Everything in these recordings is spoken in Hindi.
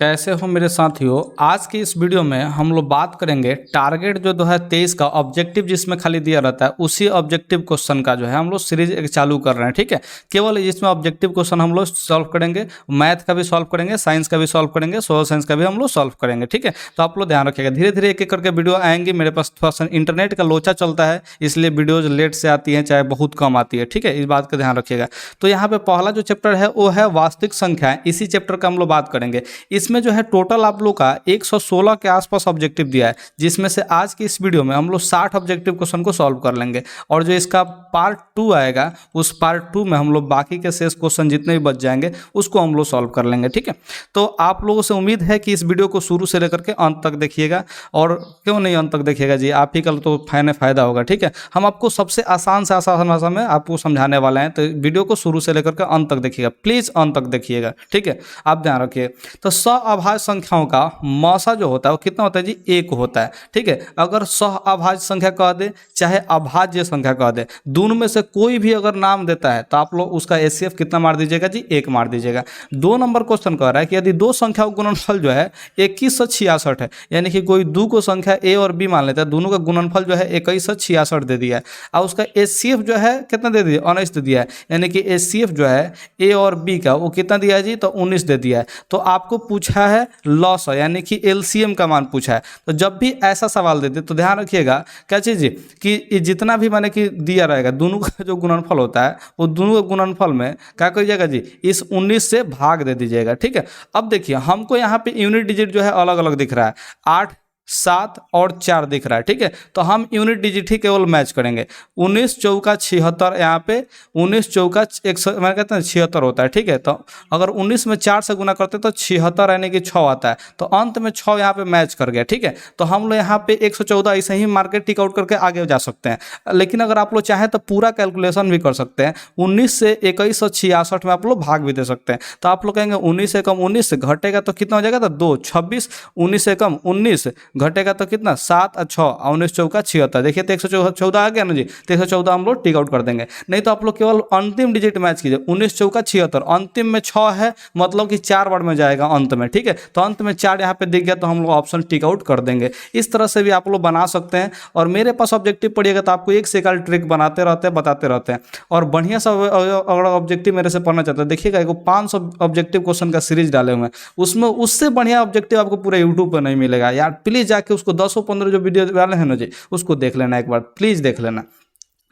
कैसे हो मेरे साथियों। आज की इस वीडियो में हम लोग बात करेंगे टारगेट जो 2023 का ऑब्जेक्टिव जिसमें खाली दिया रहता है उसी ऑब्जेक्टिव क्वेश्चन का जो है हम लोग सीरीज एक चालू कर रहे हैं। ठीक है, केवल इसमें ऑब्जेक्टिव क्वेश्चन हम लोग सॉल्व करेंगे, मैथ का भी सॉल्व करेंगे, साइंस का भी सॉल्व करेंगे, सोशल साइंस का भी हम लोग सॉल्व करेंगे। ठीक है, तो आप लोग ध्यान रखिएगा, धीरे धीरे एक एक करके वीडियो आएंगे। मेरे पास थोड़ा सा इंटरनेट का लोचा चलता है इसलिए वीडियोज लेट से आती है, चाहे बहुत कम आती है। ठीक है, इस बात का ध्यान रखिएगा। तो यहाँ पे पहला जो चैप्टर है वो है वास्तविक संख्या, इसी चैप्टर का हम लोग बात करेंगे। इसमें जो है टोटल आप लोग का 116 के आसपास ऑब्जेक्टिव दिया है, जिसमें से आज की इस वीडियो में हम लोग 60 ऑब्जेक्टिव क्वेश्चन को सॉल्व कर लेंगे। और जो इसका पार्ट 2 आएगा उस पार्ट 2 में हम लोग बाकी के शेष क्वेश्चन जितने भी बच जाएंगे उसको हम लोग सॉल्व कर लेंगे। ठीक है, तो आप लोगों से उम्मीद है कि इस वीडियो को शुरू से लेकर के अंत तक देखिएगा। और क्यों नहीं अंत तक देखिएगा जी, आप ही का तो फायदा होगा। ठीक है, हम आपको सबसे आसान से आसान भाषा में आपको समझाने वाले हैं, तो वीडियो को शुरू से लेकर के अंत तक देखिएगा, प्लीज़ अंत तक देखिएगा। ठीक है, आप ध्यान रखिए। तो सअभाज्य संख्याओं का मौसा जो होता है वो कितना होता है जी, 1 होता है। ठीक है, अगर सअभाज्य संख्या कह दे चाहे अभाज्य संख्या कह दे, दोनों में से कोई भी अगर नाम देता है तो आप लोग उसका एचसीएफ कितना मार दीजिएगा जी, 1 मार दीजिएगा। 2 नंबर क्वेश्चन कह रहा है कि यदि दो संख्याओं का गुणनफल जो है 2166 है, यानी कि कोई दो को संख्या ए और बी मान लेता है, दोनों का गुणनफल जो है 2166 दे दिया है, और उसका एचसीएफ जो है कितना दे दिया, 19 दे दिया है। यानी कि एचसीएफ जो है ए और बी का वो कितना दिया है जी, तो 19 दे दिया है। तो आपको पूछा है लॉस, यानी कि एलसीएम का मान पूछा है। तो जब भी ऐसा सवाल देते तो ध्यान रखिएगा क्या चीज़ जी, कि जितना भी माने कि दिया रहेगा दोनों का जो गुणनफल होता है वो दोनों के गुणनफल में क्या करिएगा जी, इस 19 से भाग दे दीजिएगा। ठीक है, अब देखिए हमको यहाँ पे यूनिट डिजिट जो है अलग अलग दिख रहा है, 8, 7 और 4 दिख रहा है। ठीक है, तो हम यूनिट डिजिट ही केवल मैच करेंगे। 19 चौका 76, यहाँ पे 19 चौका 100 मैं कहते हैं 76 होता है। ठीक है, तो अगर 19 में 4 से गुना करते तो 76 यानी कि 6 आता है, तो अंत में 6 यहाँ पे मैच कर गया। ठीक है, तो हम लोग यहाँ पे 114 ऐसे ही मार्केट टिक आउट करके आगे जा सकते हैं। लेकिन अगर आप लोग चाहें तो पूरा कैलकुलेशन भी कर सकते हैं, 19 से 2166 में आप लोग भाग भी दे सकते हैं। तो आप लोग कहेंगे 19 से कम 19 से घटेगा तो कितना हो जाएगा, तो 2, 26, 19 से कम 19 घटेगा तो कितना, 7 और 6, 19 चौका 76। देखिए तो 114 आ गया ना जी, तो 114 हम लोग टिक आउट कर देंगे। नहीं तो आप लोग केवल अंतिम डिजिट मैच कीजिए, 19 चौका 76, अंतिम में 6 है, मतलब कि 4 बार में जाएगा अंत में। ठीक है, तो अंत में 4 यहाँ पे दिख गया तो हम लोग ऑप्शन टिक आउट कर देंगे। इस तरह से भी आप लोग बना सकते हैं। और मेरे पास ऑब्जेक्टिव पढ़िएगा तो आपको एक से एक ट्रिक बनाते रहते हैं, बताते रहते हैं। और बढ़िया सा अगर ऑब्जेक्टिव मेरे से पढ़ना चाहते हैं, देखिएगा एगो 500 ऑब्जेक्टिव क्वेश्चन का सीरीज डाले हुए हैं, उसमें उससे बढ़िया ऑब्जेक्टिव आपको पूरे यूट्यूब पर नहीं मिलेगा यार। प्लीज़ जाके उसको 10-15 जो वीडियो डाले हैं ना जी, उसको देख लेना एक बार, प्लीज़ देख लेना।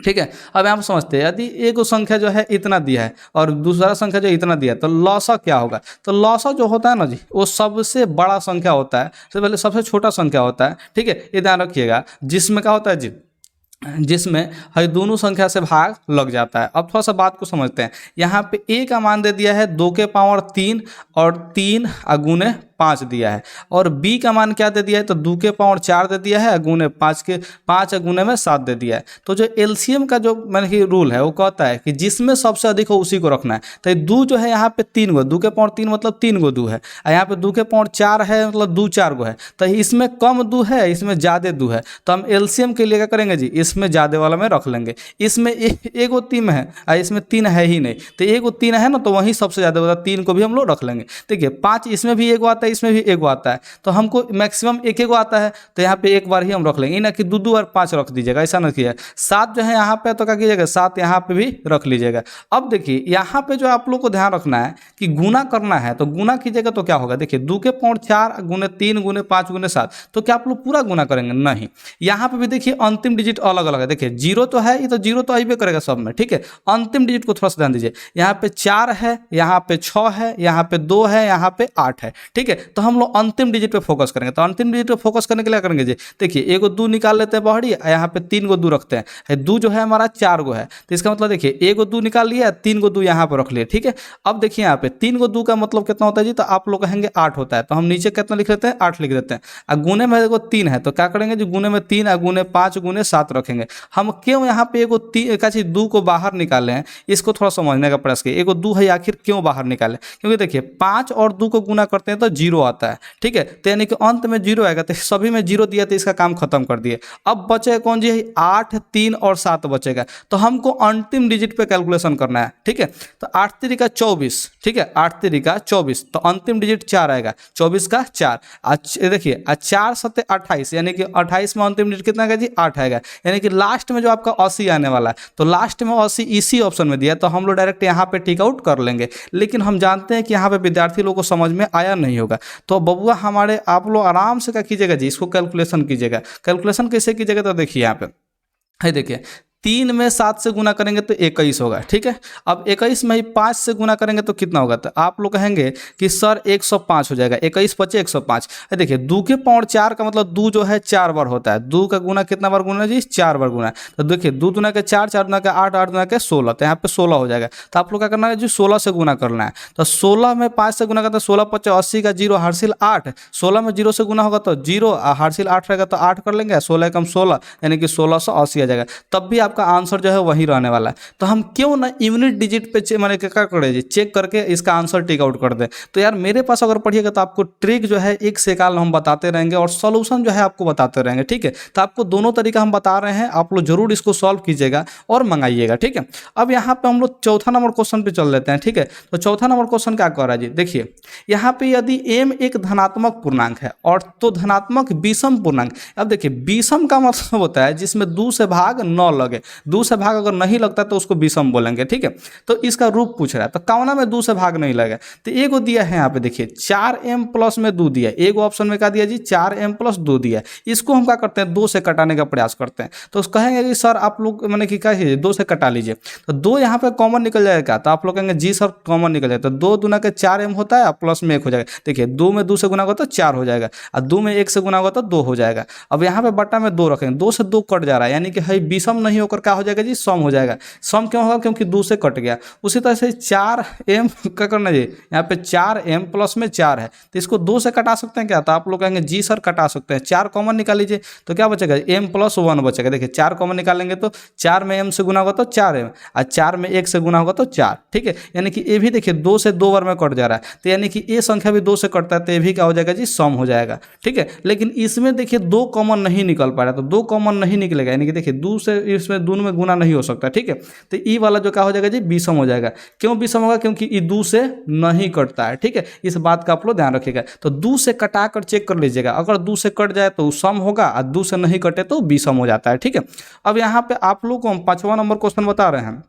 ठीक है, अब आप समझते हैं यदि एक संख्या जो है इतना दिया है और दूसरा संख्या जो इतना दिया है तो लॉसा क्या होगा। तो लॉसा जो होता है ना जी, वो सबसे बड़ा संख्या होता है, सबसे पहले सबसे छोटा संख्या होता है। ठीक है, ये ध्यान रखिएगा, जिसमें क्या होता है जी, जिसमें हर दोनों संख्या से भाग लग जाता है। अब थोड़ा सा बात को समझते हैं। यहाँ पे ए का मान दे दिया है 2 के पावर 3 और 3 गुने 5 दिया है, और बी का मान क्या दे दिया है, तो 2 के पावर 4 दे दिया है, गुने 5 गुने में 7 दे दिया है। तो जो एलसीएम का जो मैंने कि रूल है वो कहता है कि जिसमें सबसे अधिक हो उसी को रखना है। तो 2 जो है यहाँ पे 3 गो, 2 के पावर 3 मतलब 3 गो 2 है, और यहाँ पे 2 के पावर 4 है मतलब 2 4 गो है। तो इसमें कम 2 है, इसमें ज़्यादा 2 है, तो हम एलसीएम के लिए क्या करेंगे जी, इसमें ज़्यादा वाला में रख लेंगे। इसमें एक गो 3 है और इसमें 3 है ही नहीं, तो एक गो 3 है ना, तो वहीं सबसे ज़्यादा होता है, 3 को भी हम लोग रख लेंगे। देखिए 5 इसमें भी एक आता है, इसमें भी एक आता है, तो हमको मैक्सिमम एक आता है, तो यहाँ पे एक बार ही हम रख लेंगे, ना कि 2 और 5 रख दीजिएगा, ऐसा ना किया। 7 जो है यहाँ पे तो क्या कीजिएगा, 7 यहाँ पे भी रख लीजिएगा। अब देखिए यहाँ पे जो आप लोग को ध्यान रखना है कि गुना करना है, तो गुना कीजिएगा तो क्या होगा, देखिए 2 के पावर 4 गुने 3 गुने 5 गुने 7, तो क्या आप लोग पूरा गुना करेंगे, नहीं। यहाँ पे भी देखिए अंतिम डिजिट अलग अलग है, देखिए 0 तो है, ये तो 0 तो आइबे करेगा सब में। ठीक है, अंतिम डिजिट को थोड़ा सा ध्यान दीजिए, यहाँ पे 4 है, यहाँ पे 6 है, यहाँ पे 2 है, यहाँ पे 8 है। ठीक है, तो हम लोग अंतिम डिजिट पे फोकस करेंगे। तो अंतिम डिजिट पे फोकस करने के लिए करेंगे जी, देखिए एक गो 2 निकाल लेते हैं बाहरी, यहाँ पे 3 गो 2 रखते हैं। 2 जो है हमारा 4 गो है, तो इसका मतलब देखिए एक गो 2 निकाल लिया, 3 गो 2 यहाँ पर रख लिए। ठीक है, अब देखिए यहाँ पे 3 गो 2 का मतलब कितना होता है जी, तो आप लोग कहेंगे 8 होता है, तो हम नीचे कितना लिख लेते हैं, 8 लिख देते हैं। और गुने में देखो 3 है, तो क्या करेंगे जी, गुने में 3 और गुने 5 गुने 7 रखेंगे। हम क्यों यहाँ पे एगो 2 को बाहर निकाले हैं, इसको थोड़ा समझने का प्रयास किए। एगो 2 है आखिर क्यों बाहर निकाले, क्योंकि देखिए 5 और 2 को गुना करते हैं तो जीरो आता है, ठीक है। तो यानी कि अंत में जीरो आएगा, तो सभी में जीरो दिया तो इसका काम खत्म कर दिए। अब बचेगा कौन जी, 8, 3 और 7 बचेगा। तो हमको अंतिम डिजिट पे कैलकुलेशन करना है, ठीक है। तो 8 3 का 24, ठीक है, 8 3 का 24, तो अंतिम डिजिट 4 आएगा, 24 का 4। देखिए 4 7 28, यानी कि 28 में अंतिम डिजिट कितना आएगा जी, 8 आएगा। यानी कि लास्ट में जो आपका 80 आने वाला है, तो लास्ट में 80 इसी ऑप्शन में दिया, तो हम लोग डायरेक्ट यहाँ पे टिक आउट कर लेंगे। लेकिन हम जानते हैं कि यहाँ पे विद्यार्थी लोगों को समझ में आया नहीं होगा, तो बबुआ हमारे आप लोग आराम से क्या कीजिएगा जी, इसको कैलकुलेशन कीजिएगा। कैलकुलेशन कैसे कीजिएगा, तो देखिए यहाँ पे है, देखिए 3 में 7 से गुना करेंगे तो 21 होगा, ठीक है। अब 21 में ही 5 से गुना करेंगे तो कितना होगा, तो आप लोग कहेंगे कि सर 105 हो जाएगा, 21 पचे 105। देखिए 2 के पावर 4 का मतलब 2 जो है 4 बार होता है, 2 का गुना कितना बार गुना जी, 4 बार गुना। तो देखिए 2 दूना के 4, 4 दूना के 8, 8 दूना के 16, तो यहाँ पे 16 हो जाएगा। तो आप लोग क्या करना है जी, 16 से गुना करना है। तो 16 में 5 से गुना करते हैं, 16 पचे 80 का 0 हार्सिल 8, 16 में 0 से गुना होगा तो 0, हार्सिल 8 रहेगा तो 8 कर लेंगे, 16 कम 16 यानी कि 1680 आ जाएगा। तब भी आपका आंसर जो है वही रहने वाला है। तो हम क्यों ना यूनिट डिजिट पे मैंने क्या करें जी, चेक करके इसका आंसर टिक आउट कर दें। तो यार मेरे पास अगर पढ़िएगा तो आपको ट्रिक जो है एक से काल हम बताते रहेंगे और सॉल्यूशन जो है आपको बताते रहेंगे, ठीक है। तो आपको दोनों तरीका हम बता रहे हैं, आप लोग जरूर इसको सॉल्व कीजिएगा और मंगाइएगा, ठीक है। अब यहाँ पे हम लोग चौथा नंबर क्वेश्चन पे चल लेते हैं, ठीक है। तो चौथा नंबर क्वेश्चन क्या कह रहा है जी, देखिए यहाँ पे यदि m एक धनात्मक पूर्णांक है और तो धनात्मक विषम पूर्णांक। अब देखिए विषम का मतलब होता है जिसमें 2 से भाग न लगे, 2 से भाग अगर नहीं लगता तो उसको विषम बोलेंगे, ठीक है। तो इसका रूप पूछ रहा है, तो कौना में 2 से भाग नहीं लगे, तो एगो दिया है यहाँ पे देखिए 4m प्लस में 2 दिया, एगो ऑप्शन में क्या दिया जी, 4m प्लस 2 दिया। इसको हम क्या करते हैं, 2 से कटाने का प्रयास करते हैं। तो कहेंगे कि सर आप लोग मैंने कि क्या कीजिए, 2 से कटा लीजिए, तो 2 यहाँ पे कॉमन निकल जाएगा। तो आप लोग कहेंगे जी सर कॉमन निकल जाएगा, तो 2 दूना के 4m होता है, प्लस में 1 हो जाएगा। देखिए 2 में 2 से गुना होगा तो 4 हो जाएगा, और 2 में 1 से गुना होगा तो 2 हो जाएगा। अब यहाँ पे बट्टा में 2 रखेंगे, 2 से 2 कट जा रहा है, यानी कि है विषम नहीं होकर क्या हो जाएगा जी, सम हो जाएगा। सम क्यों होगा, क्योंकि 2 से कट गया। उसी तरह से 4m क्या करना जी, यहाँ पे 4m प्लस में 4 है, तो इसको 2 से कटा सकते हैं क्या, तो आप लोग कहेंगे जी सर कटा सकते हैं। 4 कॉमन निकाल लीजिए, तो क्या बचेगा, m प्लस 1 बचेगा। देखिए 4 कॉमन निकालेंगे तो 4 में m से गुना होगा तो 4m, और 4 में 1 से गुना होगा तो 4, ठीक है। यानी कि ये भी देखिए 2 से 2 बार में कट जा रहा है, तो यानी कि ये संख्या भी 2 से कटता है, तो ये भी क्या हो जाएगा जी, सम हो जाएगा, ठीक है। लेकिन इसमें देखिए 2 कॉमन नहीं निकल पा रहा, तो 2 कॉमन नहीं निकलेगा, यानी कि देखिए 2 से इसमें दोनों में गुना नहीं हो सकता, ठीक है। तो ई वाला जो क्या हो जाएगा जी, विषम हो जाएगा। क्यों विषम होगा, क्योंकि ये 2 से नहीं कटता है, ठीक है। इस बात का आप लोग ध्यान रखिएगा। तो 2 से कटा कर चेक कर लीजिएगा, अगर 2 से कट जाए तो सम होगा, और 2 से नहीं कटे तो विषम हो जाता है, ठीक है। अब यहाँ पे आप लोग को हम 5वां नंबर क्वेश्चन बता रहे हैं,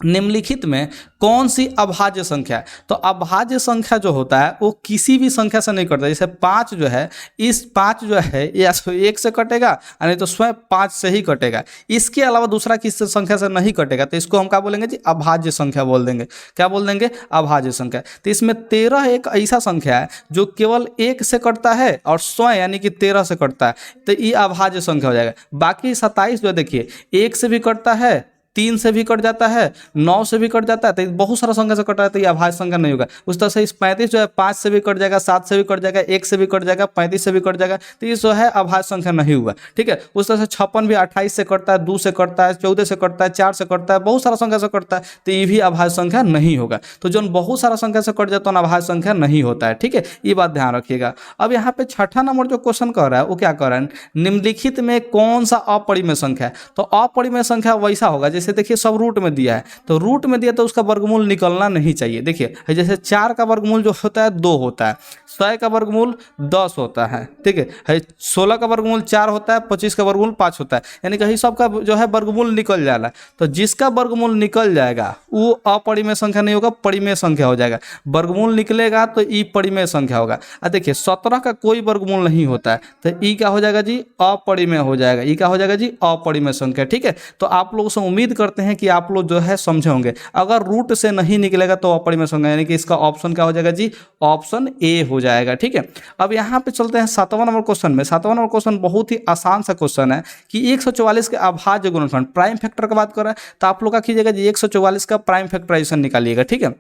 निम्नलिखित में कौन सी अभाज्य संख्या है। तो अभाज्य संख्या जो होता है वो किसी भी संख्या से नहीं कटता। जैसे 5 जो है, इस 5 जो है या तो 1 से कटेगा, नहीं तो स्वयं 5 से ही कटेगा, इसके अलावा दूसरा किसी संख्या से नहीं कटेगा, तो इसको हम क्या बोलेंगे जी, अभाज्य संख्या बोल देंगे। क्या बोल देंगे, अभाज्य संख्या। तो इसमें 13 एक ऐसा संख्या है जो केवल 1 से कटता है और स्वयं यानी कि 13 से कटता है, तो ये अभाज्य संख्या हो जाएगा। बाकी 27 जो देखिए 1 से भी कटता है, 3 से भी कट जाता है, 9 से भी कट जाता है, तो बहुत सारा संख्या से कट रहा है, तो ये अभाज्य संख्या नहीं होगा। उस तरह से इस 35 जो है 5 से भी कट जाएगा, 7 से भी कट जाएगा, 1 से भी कट जाएगा, 35 से भी कट जाएगा, तो ये जो है अभाज्य संख्या नहीं हुआ, ठीक है। उस तरह से 56 भी 28 से कटता है, 2 से कटता है, 14 से कटता है, 4 से कटता है, बहुत सारा संख्या से कटता है, तो ये भी अभाज्य संख्या नहीं होगा। तो जो बहुत सारा संख्या से कट जाता है अभाज्य संख्या नहीं होता है, ठीक है। ये बात ध्यान रखिएगा। अब यहाँ पे 6ठा नंबर जो क्वेश्चन कर रहा है वो क्या कर रहा है, निम्नलिखित में कौन सा अपरिमेय संख्या है। तो अपरिमेय संख्या वैसा होगा जैसे देखिए सब रूट में दिया है, तो रूट में दिया तो उसका वर्गमूल निकलना नहीं चाहिए। देखिए जैसे 4 का वर्गमूल जो होता है 2 होता है, 100 का वर्गमूल 10 होता है, ठीक है। 16 का वर्गमूल 4 होता है, 25 का वर्गमूल 5 होता है, यानी कहीं सबका जो है वर्गमूल निकल जाएगा। तो जिसका वर्गमूल निकल जाएगा वो अपरिमेय संख्या नहीं होगा, परिमेय संख्या हो जाएगा। वर्गमूल निकलेगा तो ई परिमेय संख्या होगा। देखिए 17 का कोई वर्गमूल नहीं होता है, तो ई क्या हो जाएगा जी, अपरिमेय हो जाएगा। ई क्या हो जाएगा जी, अपरिमेय संख्या, ठीक है। तो आप लोगों से उम्मीद करते हैं कि आप लोग जो है समझे होंगे। अगर रूट से नहीं निकलेगा तो अपरिमेय संख्या, यानी कि इसका ऑप्शन क्या हो जाएगा जी, ऑप्शन ए हो जाएगा, ठीक है। अब यहाँ पे चलते हैं 7वां नंबर क्वेश्चन में। 7वां नंबर क्वेश्चन बहुत ही आसान सा क्वेश्चन है कि 144 के अभाज्य गुणनफल प्राइम फैक्टर की बात कर रहा है, तो आप लोग क्या कीजिएगा जी, 144 का प्राइम फैक्टराइजेशन निकालिएगा, ठीक है।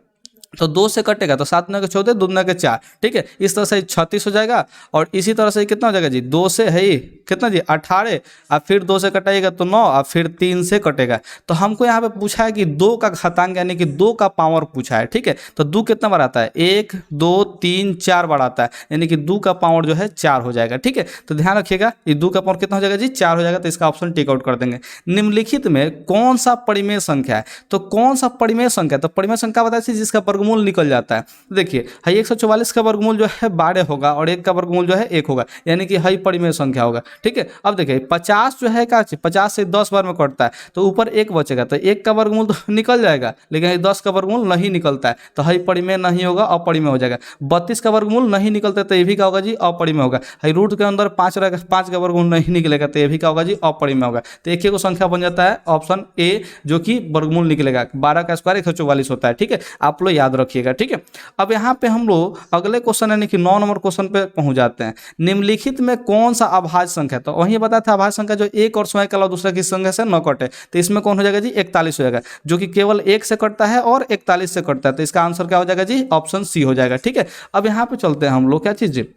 तो 2 से कटेगा तो 7 9 के 14, 2 9 के 4, ठीक है। इस तरह से 36 हो जाएगा। और इसी तरह से कितना हो जाएगा जी, 2 से है कितना जी 18, और फिर 2 से कटाइएगा तो 9, और फिर 3 से कटेगा। तो हमको यहाँ पे पूछा है कि 2 का घातांक यानी कि 2 का पावर पूछा है, ठीक है। तो 2 कितना बार आता है, 1 2 3 4 बार आता है, यानी कि 2 का पावर जो है 4 हो जाएगा, ठीक है। तो ध्यान रखिएगा ये 2 का पावर कितना हो जाएगा जी, 4 हो जाएगा। तो इसका ऑप्शन टिक आउट कर देंगे। निम्नलिखित में कौन सा परिमेय संख्या है, तो कौन सा परिमेय संख्या, तो परिमेय संख्या बताइए जिसका वर्गमूल निकल जाता है। तो देखिए हाई 144 का वर्गमूल जो है 12 होगा, और 1 का वर्गमूल जो है 1 होगा, यानी कि हाई परिमेय संख्या होगा, ठीक है। अब देखिए 50 जो है क्या, 50 से 10 बार में कटता है, तो ऊपर 1 बचेगा, तो 1 का वर्गमूल तो निकल जाएगा, लेकिन 10 का वर्गमूल नहीं निकलता है, तो हाई परिमेय नहीं होगा, अपरिमेय हो जाएगा। 32 का वर्गमूल नहीं निकलता, तो ये भी क्या होगा जी, अपरिमेय होगा। हाई रूट के अंदर 5 रहेगा, 5 का वर्गमूल नहीं निकलेगा, तो ये भी क्या होगा जी, अपरिमेय होगा। तो एक ही को संख्या बन जाता है ऑप्शन ए, जो कि वर्गमूल निकलेगा। 12 का स्क्वायर 144 होता है, ठीक है। आप लोग याद रखिएगा, ठीक है। अब यहाँ पे हम लोग अगले क्वेश्चन यानी कि 9 नंबर क्वेश्चन पे पहुंच जाते हैं। निम्नलिखित में कौन सा अभाज्य संख्या, तो वही बताया था अभाज्य संख्या जो एक और स्वयं के अलावा दूसरा की संख्या से न कटे, तो इसमें कौन हो जाएगा जी, 41 हो जाएगा, जो कि केवल 1 से कटता है और 41 से कटता है। तो इसका आंसर क्या हो जाएगा जी, ऑप्शन सी हो जाएगा, ठीक है। अब यहाँ पे चलते हैं हम लोग, क्या चीज जी,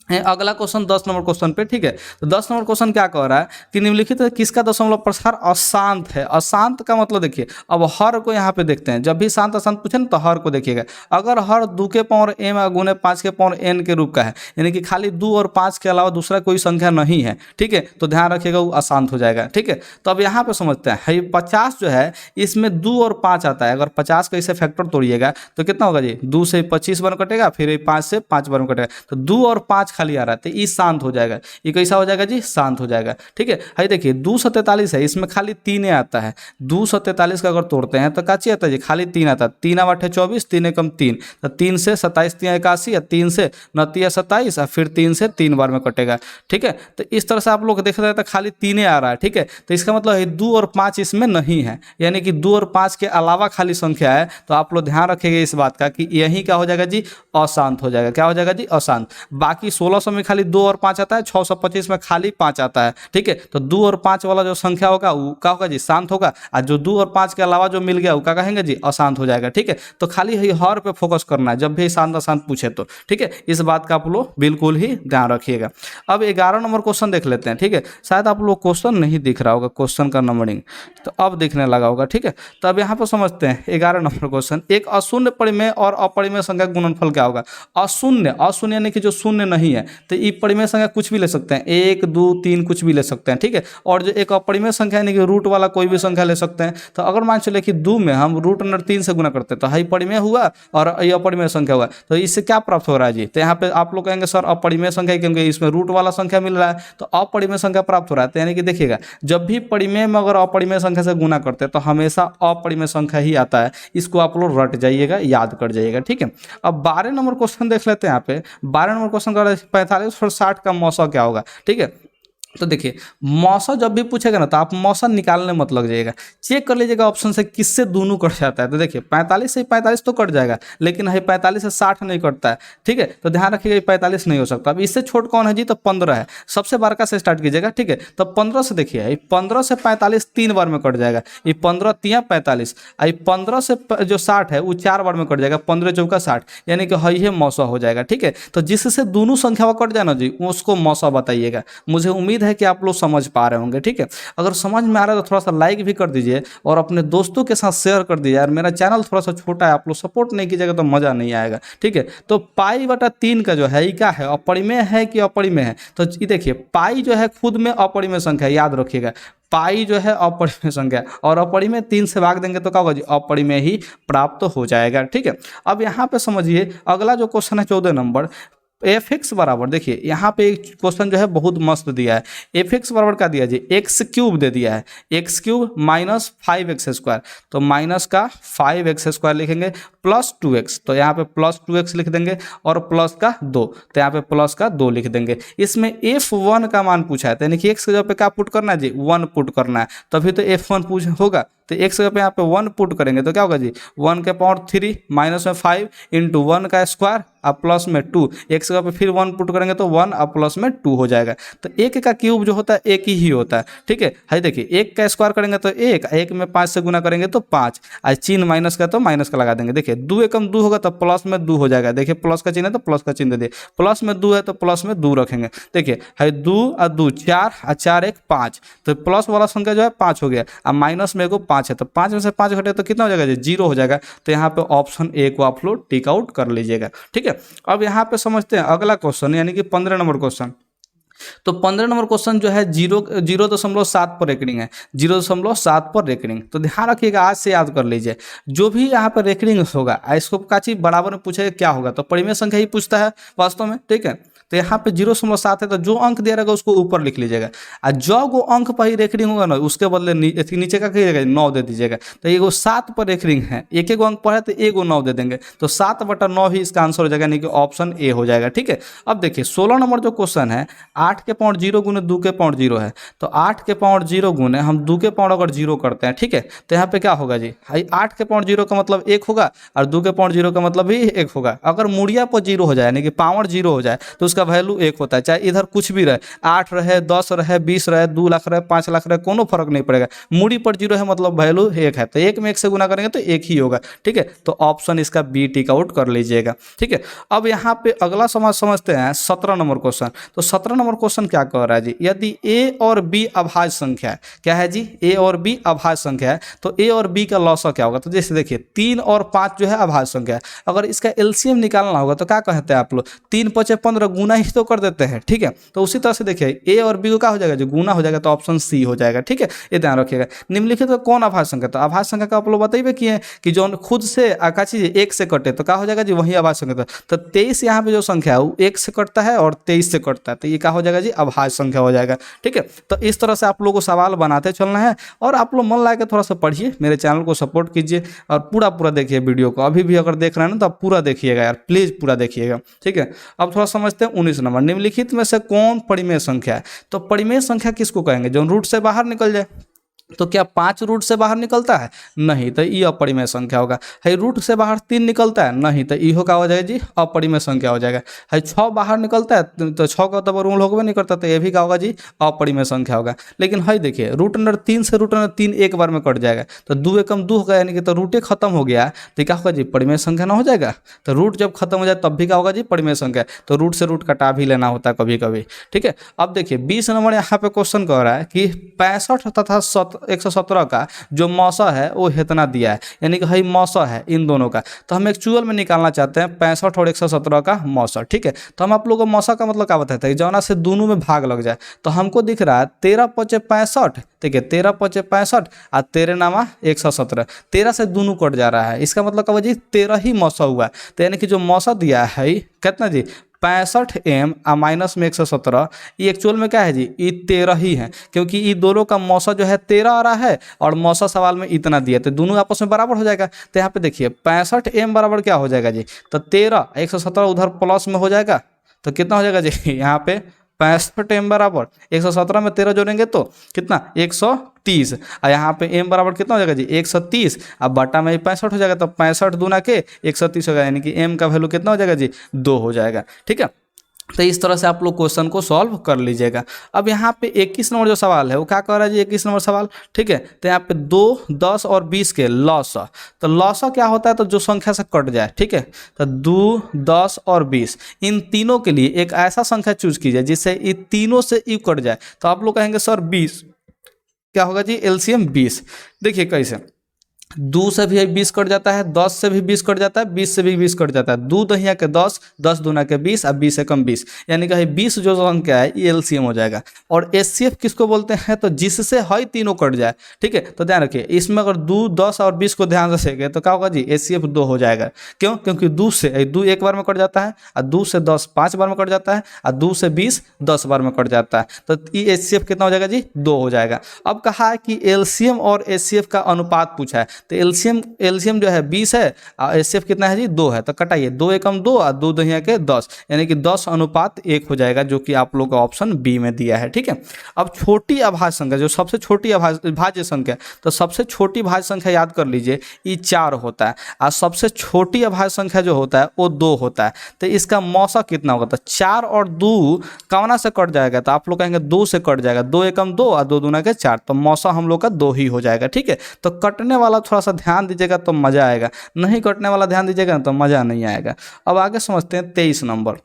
अगला क्वेश्चन 10 नंबर क्वेश्चन पे, ठीक है। तो 10 नंबर क्वेश्चन क्या कह रहा है कि निम्नलिखित किसका दशमलव प्रसार अशांत है। अशांत का मतलब देखिए, अब हर को यहाँ पे देखते हैं, जब भी शांत अशांत पूछे ना तो हर को देखिएगा। अगर हर 2 के पावर m गुने 5 के पावर n के रूप का है, यानी कि खाली 2 और 5 के अलावा दूसरा कोई संख्या नहीं है, ठीक है, तो ध्यान रखिएगा वो अशांत हो जाएगा, ठीक है। तो अब यहाँ पे समझते हैं 50 जो है इसमें 2 और 5 आता है। अगर 50 का इसे फैक्टर तोड़िएगा तो कितना होगा जी, 2 से 25 बार कटेगा, फिर 5 से 5 बार कटेगा, तो 2 और 5 खाली आ रहा है, तो ये शांत हो जाएगा। ये कैसा हो जाएगा जी, शांत हो जाएगा, ठीक है। हाई देखिए 243 है, इसमें खाली 3 आता है। 243 का अगर तोड़ते हैं तो काची आता है जी, खाली 3 आता है। 3 8 24, 3 एकम 3, तो 3 से 27 3 81, 3 से 29 27, और फिर 3 से 3 बार में कटेगा, ठीक है। तो इस तरह से आप लोग देख रहे हैं तो खाली 3 आ रहा है, ठीक है। तो इसका मतलब है 2 और 5 इसमें नहीं है, यानी कि 2 और 5 के अलावा खाली संख्या है। तो आप लोग ध्यान रखेंगे इस बात का कि यही क्या हो जाएगा जी, अशांत हो जाएगा। क्या हो जाएगा जी, अशांत। बाकी 1600 में खाली 2 और 5 आता है, 625 में खाली 5 आता है, ठीक है। तो 2 और 5 वाला जो संख्या होगा वो क्या होगा जी, शांत होगा, और जो 2 और 5 के अलावा जो मिल गया वो क्या कहेंगे जी, अशांत हो जाएगा, ठीक है। तो खाली हर पे फोकस करना है जब भी शांत अशांत पूछे तो, ठीक है। इस बात का आप लोग बिल्कुल ही ध्यान रखिएगा। अब 11 नंबर क्वेश्चन देख लेते हैं, ठीक है। शायद आप लोग क्वेश्चन नहीं दिख रहा होगा, क्वेश्चन का नंबरिंग तो अब दिखने लगा होगा, ठीक है। तो अब यहाँ पर समझते हैं 11 नंबर क्वेश्चन। एक अशून्य परिमेय और अपरिमेय संख्या का गुणनफल क्या होगा। अशून्य, अशून्य यानी कि जो शून्य नहीं है, तो ये परिमेय संख्या कुछ भी ले सकते हैं, 1 2 3 कुछ भी ले सकते हैं, ठीक है। और जो एक अपरिमेय संख्या यानी कि रूट वाला कोई भी संख्या ले सकते हैं। तो अगर मान चले कि 2 में हम रूट अंडर 3 से गुना करते हैं तो हाई परिमेय हुआ और ये अपरिमेय संख्या हुआ, तो इससे क्या प्राप्त हो रहा है जी। तो यहाँ पे आप लोग कहेंगे सर अपरिमेय संख्या, क्योंकि इसमें रूट वाला संख्या मिल रहा है तो अपरिमेय संख्या प्राप्त हो रहा है। तो यानी कि देखिएगा जब भी परिमेय में अगर अपरिमेय संख्या से गुना करते हैं तो हमेशा अपरिमेय संख्या ही आता है। इसको आप लोग रट जाइएगा, याद कर जाइएगा, ठीक है। अब 12 नंबर क्वेश्चन देख लेते हैं। यहाँ पे 12 नंबर क्वेश्चन का 45 और 60 का मौसा क्या होगा, ठीक है। तो देखिए मौसा जब भी पूछेगा ना तो आप मौसा निकालने मत लग जाइएगा, चेक कर लीजिएगा ऑप्शन से किससे दोनों कट जाता है। तो देखिए 45 से 45 तो कट जाएगा, लेकिन है 45 से 60 नहीं कटता है, ठीक है। तो ध्यान रखिएगा 45 नहीं हो सकता। अब इससे छोट कौन है जी, तो 15 है। सबसे बड़का से स्टार्ट कीजिएगा, ठीक है। तो 15 से देखिए 15 से 45 3 बार में कट जाएगा, ये 15 3 45, 15 से जो 60 है वो 4 बार में कट जाएगा, 15 चौका 60, यानी कि है मौसा हो जाएगा, ठीक है। तो जिससे दोनों संख्या कट जाए ना जी उसको मौसा बताइएगा। मुझे उम्मीद है कि आप लोग समझ पा रहे होंगे, ठीक है। अगर समझ में आ रहा है तो थोड़ा सा लाइक भी कर दीजिए और अपने दोस्तों के साथ शेयर कर दीजिए। यार मेरा चैनल थोड़ा सा छोटा है, आप लोग सपोर्ट नहीं कीजिएगा तो मज़ा नहीं आएगा, ठीक है। तो पाई बटा 3 का जो है ये क्या है, अपरिमेय है कि अपरिमेय है। तो ये देखिए पाई जो है खुद में अपरिमेय संख्या, याद रखिएगा पाई जो है अपरिमेय संख्या, और अपरिमेय 3 से भाग देंगे तो क्या होगा जी, अपरिमेय ही प्राप्त हो जाएगा, ठीक है। अब यहाँ पे समझिए अगला जो क्वेश्चन है 14 नंबर, एफ एक्स बराबर, देखिए यहाँ पे एक क्वेश्चन जो है बहुत मस्त दिया है। एफ एक्स बराबर क्या दिया जी, एक्स क्यूब दे दिया है, x cube minus 5x square, तो माइनस का 5x स्क्वायर लिखेंगे प्लस 2x, तो यहाँ पे प्लस 2x लिख देंगे, और प्लस का 2, तो यहाँ पे प्लस का 2 लिख देंगे। इसमें f1 का मान पूछा है, तो यानी कि x के जगह पे क्या पुट करना है जी, 1 पुट करना है, तभी तो f1 पूछ होगा। तो x के पे यहाँ पे 1 पुट करेंगे तो क्या होगा जी 1 के पावर 3 माइनस में 5 इंटू 1 का स्क्वायर अब प्लस में 2, x के पे फिर 1 पुट करेंगे तो 1 अब प्लस में 2 हो जाएगा। तो एक का क्यूब जो होता है एक ही होता है, ठीक है। है देखिए एक का स्क्वायर करेंगे तो एक में 5 से गुना करेंगे तो 5, आज चिन्ह माइनस का तो माइनस का लगा देंगे। देखिए 2 एकम 2 होगा तो प्लस में 2 हो जाएगा। देखिए प्लस का चिन्ह है तो प्लस का चिन्ह दे दिए, प्लस में 2 है तो प्लस में 2 रखेंगे। देखिए है 2 और 2 4 और 4 1 5, तो प्लस वाला संख्या जो है 5 हो गया। अब माइनस में 5 है तो 5 में से 5 घटे तो कितना हो जाएगा जी 0 हो जाएगा। तो यहाँ पे ऑप्शन ए को आप लोग टिक आउट कर लीजिएगा, ठीक है। अब यहाँ पे समझते हैं अगला क्वेश्चन यानी कि 15 नंबर क्वेश्चन। तो 15 नंबर क्वेश्चन जो है 0.7 पर रेकरिंग है, 0.7 पर रेकरिंग। तो ध्यान रखिएगा, आज से याद कर लीजिए जो भी यहाँ पर रेकरिंग होगा इसको का चीज बराबर में पूछेगा क्या होगा, तो परिमेय संख्या ही पूछता है वास्तव में, ठीक है। तो यहाँ पे 0.7 है तो जो अंक दे रहेगा उसको ऊपर लिख लीजिएगा, और जो वो अंक पर ही रेकरिंग होगा ना उसके बदले नीचे का कहिएगा 9 दे दीजिएगा। तो ये 7 पर रेकरिंग है, एक अंक पर है तो एक 9 दे देंगे, तो 7/9 ही इसका आंसर हो जाएगा, यानी कि ऑप्शन ए हो जाएगा, ठीक है। अब देखिए 16 नंबर जो क्वेश्चन है 8 के पावर 0 गुने 2 के पावर 0 है, तो 8 के पावर 0 गुने हम 2 के पावर अगर 0 करते हैं, ठीक है, तो यहाँ पे क्या होगा जी 8 के पावर 0 का मतलब 1 होगा और 2 के पावर 0 का मतलब भी 1 होगा। अगर मुड़िया पर 0 हो जाए यानी कि पावर 0 हो जाए तो उसका वैल्यू 1 होता है, चाहे इधर कुछ भी रहे, 8 रहे 10 रहे 20 रहे 2 लाख रहे 5 लाख रहे, कोनो फर्क नहीं पड़ेगा। मुड़ी पर 0 है मतलब वैल्यू 1 है, तो 1 में 1 से गुना करेंगे तो 1 ही होगा, ठीक है। तो ऑप्शन इसका बी टिक आउट कर लीजिएगा, ठीक है। अब यहाँ पे अगला समझते हैं 17 नंबर क्वेश्चन। तो 17 नंबर क्वेश्चन क्या कह रहा है जी, यदि ए और बी अभाज्य संख्या है, क्या है जी ए और बी अभाज्य संख्या है, तो ए और बी का लॉसा क्या होगा। तो जैसे देखिए 3 और 5 जो है अभाज्य संख्या है, अगर इसका एलसीएम निकालना होगा तो क्या कहते हैं आप लोग 3 × 5 = 15 गुना ही तो कर देते हैं, ठीक है। तो उसी तरह से देखिए ए और बी को क्या हो जाएगा जो गुना हो जाएगा, तो ऑप्शन सी हो जाएगा, ठीक है। ये ध्यान रखिएगा। निम्नलिखित तो कौन अभाज्य संख्या, तो अभाज्य संख्या का आप लोग बताइए कि जो खुद से का चीज 1 से कटे तो क्या हो जाएगा जी वही अभाज्य संख्या। तो 23 यहाँ पे जो संख्या है वो 1 से कटता है और 23 से कटता है, तो ये क्या हो जाएगा जी अभाज्य संख्या हो जाएगा, ठीक है। तो इस तरह से आप लोगों को सवाल बनाते चलना है और आप लोग मन लगा के थोड़ा सा पढ़िए, मेरे चैनल को सपोर्ट कीजिए और पूरा देखिए वीडियो को। अभी भी अगर देख रहे हैं ना तो आप पूरा देखिएगा यार, प्लीज पूरा देखिएगा, ठीक है। अब थोड़ा समझते हैं 19 नंबर, निम्नलिखित में से कौन परिमेय संख्या है। तो परिमेय संख्या किसको कहेंगे, जो रूट से बाहर निकल जाए। तो क्या 5 रूट से बाहर निकलता है, नहीं, तो ये अपरिमेय संख्या होगा। है रूट से बाहर 3 निकलता है, नहीं, तो ये क्या हो जाएगा जी अपरिमेय संख्या हो जाएगा। है 6 बाहर निकलता है तो 6 का तो वर्गमूल होगा नहीं करता, तो ये भी क्या होगा जी अपरिमेय संख्या होगा। लेकिन है देखिए √3 से √3 एक बार में कट जाएगा, तो 2 एकम 2 होगा, यानी कि तो रूटे खत्म हो गया तो क्या होगा जी परिमेय संख्या ना हो जाएगा। तो रूट जब खत्म हो जाए तब भी क्या होगा जी परिमेय संख्या, तो रूट से रूट कटा भी लेना होता है कभी कभी, ठीक है। अब देखिए 20 नंबर यहाँ पे क्वेश्चन कह रहा है कि 65 तथा 117 का जो मौसा है वो इतना दिया है, यानी कि हई मौसा है इन दोनों का, तो हम एक्चुअल में निकालना चाहते हैं 65 और 117 का मौसा, ठीक है। तो हम आप लोगों को मौसा का मतलब क्या बताते हैं, जौना से दोनों में भाग लग जाए। तो हमको दिख रहा है 13 × 5 = 65, ठीक है, 13 × 5 = 65 और 13 नामा 117, 13 से दोनों कट जा रहा है, इसका मतलब क्या जी 13 ही मौसा हुआ। तो यानी कि जो मौसा दिया है कितना जी 65m और माइनस में 117, ये एक्चुअल में क्या है जी ये 13 ही है, क्योंकि ये दोनों का मौसा जो है 13 आ रहा है और मौसा सवाल में इतना दिया, तो दोनों आपस में बराबर हो जाएगा। तो यहाँ पे देखिए 65m बराबर क्या हो जाएगा जी, तो 13, 117 उधर प्लस में हो जाएगा, तो कितना हो जाएगा जी यहाँ पे 65m बराबर 117 में 13 जोड़ेंगे तो कितना 130, और यहाँ पे m बराबर कितना हो जाएगा जी 130, अब बटा में 65 हो जाएगा, तो 65 दूना के 130 होगा, यानी कि m का वैल्यू कितना हो जाएगा जी 2 हो जाएगा, ठीक है। तो इस तरह से आप लोग क्वेश्चन को सॉल्व कर लीजिएगा। अब यहाँ पे 21 नंबर जो सवाल है वो क्या कह रहा है जी 21 नंबर सवाल, ठीक है। तो यहाँ पे 2, 10 और 20 के लॉसा, तो लॉसा क्या होता है, तो जो संख्या से कट जाए, ठीक है। तो 2, 10 और 20 इन तीनों के लिए एक ऐसा संख्या चूज कीजिए जिससे इन तीनों से यू कट जाए। तो आप लोग कहेंगे सर 20 क्या होगा जी एलसीएम 20। देखिए कैसे 2 से भी 20 कट जाता है, 10 से भी 20 कट जाता है, 20 से भी 20 कट जाता है, 2 दहिया के 10, 10 दूना के 20 और 20 एकम 20, यानी कि 20 जो संख्या है ये एलसीएम हो जाएगा। और एचसीएफ किसको बोलते हैं, तो जिससे हई तीनों कट जाए, ठीक है। तो ध्यान रखिए इसमें अगर 2, 10 और 20 को ध्यान रखेंगे तो क्या होगा जी एचसीएफ 2 हो जाएगा। क्यों, क्योंकि 2 से 2 एक बार में कट जाता है, और 2 से 10 5 बार में कट जाता है, और 2 से 20 10 बार में कट जाता है, तो ये एचसीएफ कितना हो जाएगा जी 2 हो जाएगा। अब कहा है कि एलसीएम और एचसीएफ का अनुपात पूछा है, तो एलसीएम जो है 20 है और एचसीएफ कितना है जी 2 है, तो कटाइए 2 एकम 2 और 2 दुनिया के 10, यानी कि 10:1 हो जाएगा, जो कि आप लोग का ऑप्शन बी में दिया है। ठीक है, अब छोटी अभाज्य संख्या, जो सबसे छोटी भाज्य संख्या, तो सबसे छोटी भाज्य संख्या याद कर लीजिए ये 4 होता है, और सबसे छोटी अभाज्य संख्या जो होता है वो 2 होता है। तो इसका मौसा कितना होगा, तो 4 और 2 कौना से कट जाएगा, तो आप लोग कहेंगे 2 से कट जाएगा, 2 एकम 2 और 2 दूना के 4, तो मौसा हम लोग का 2 ही हो जाएगा। ठीक है, तो कटने वाला थोड़ा सा ध्यान दीजिएगा तो मजा आएगा, नहीं कटने वाला ध्यान दीजिएगा तो मजा नहीं आएगा। अब आगे समझते हैं 23 नंबर।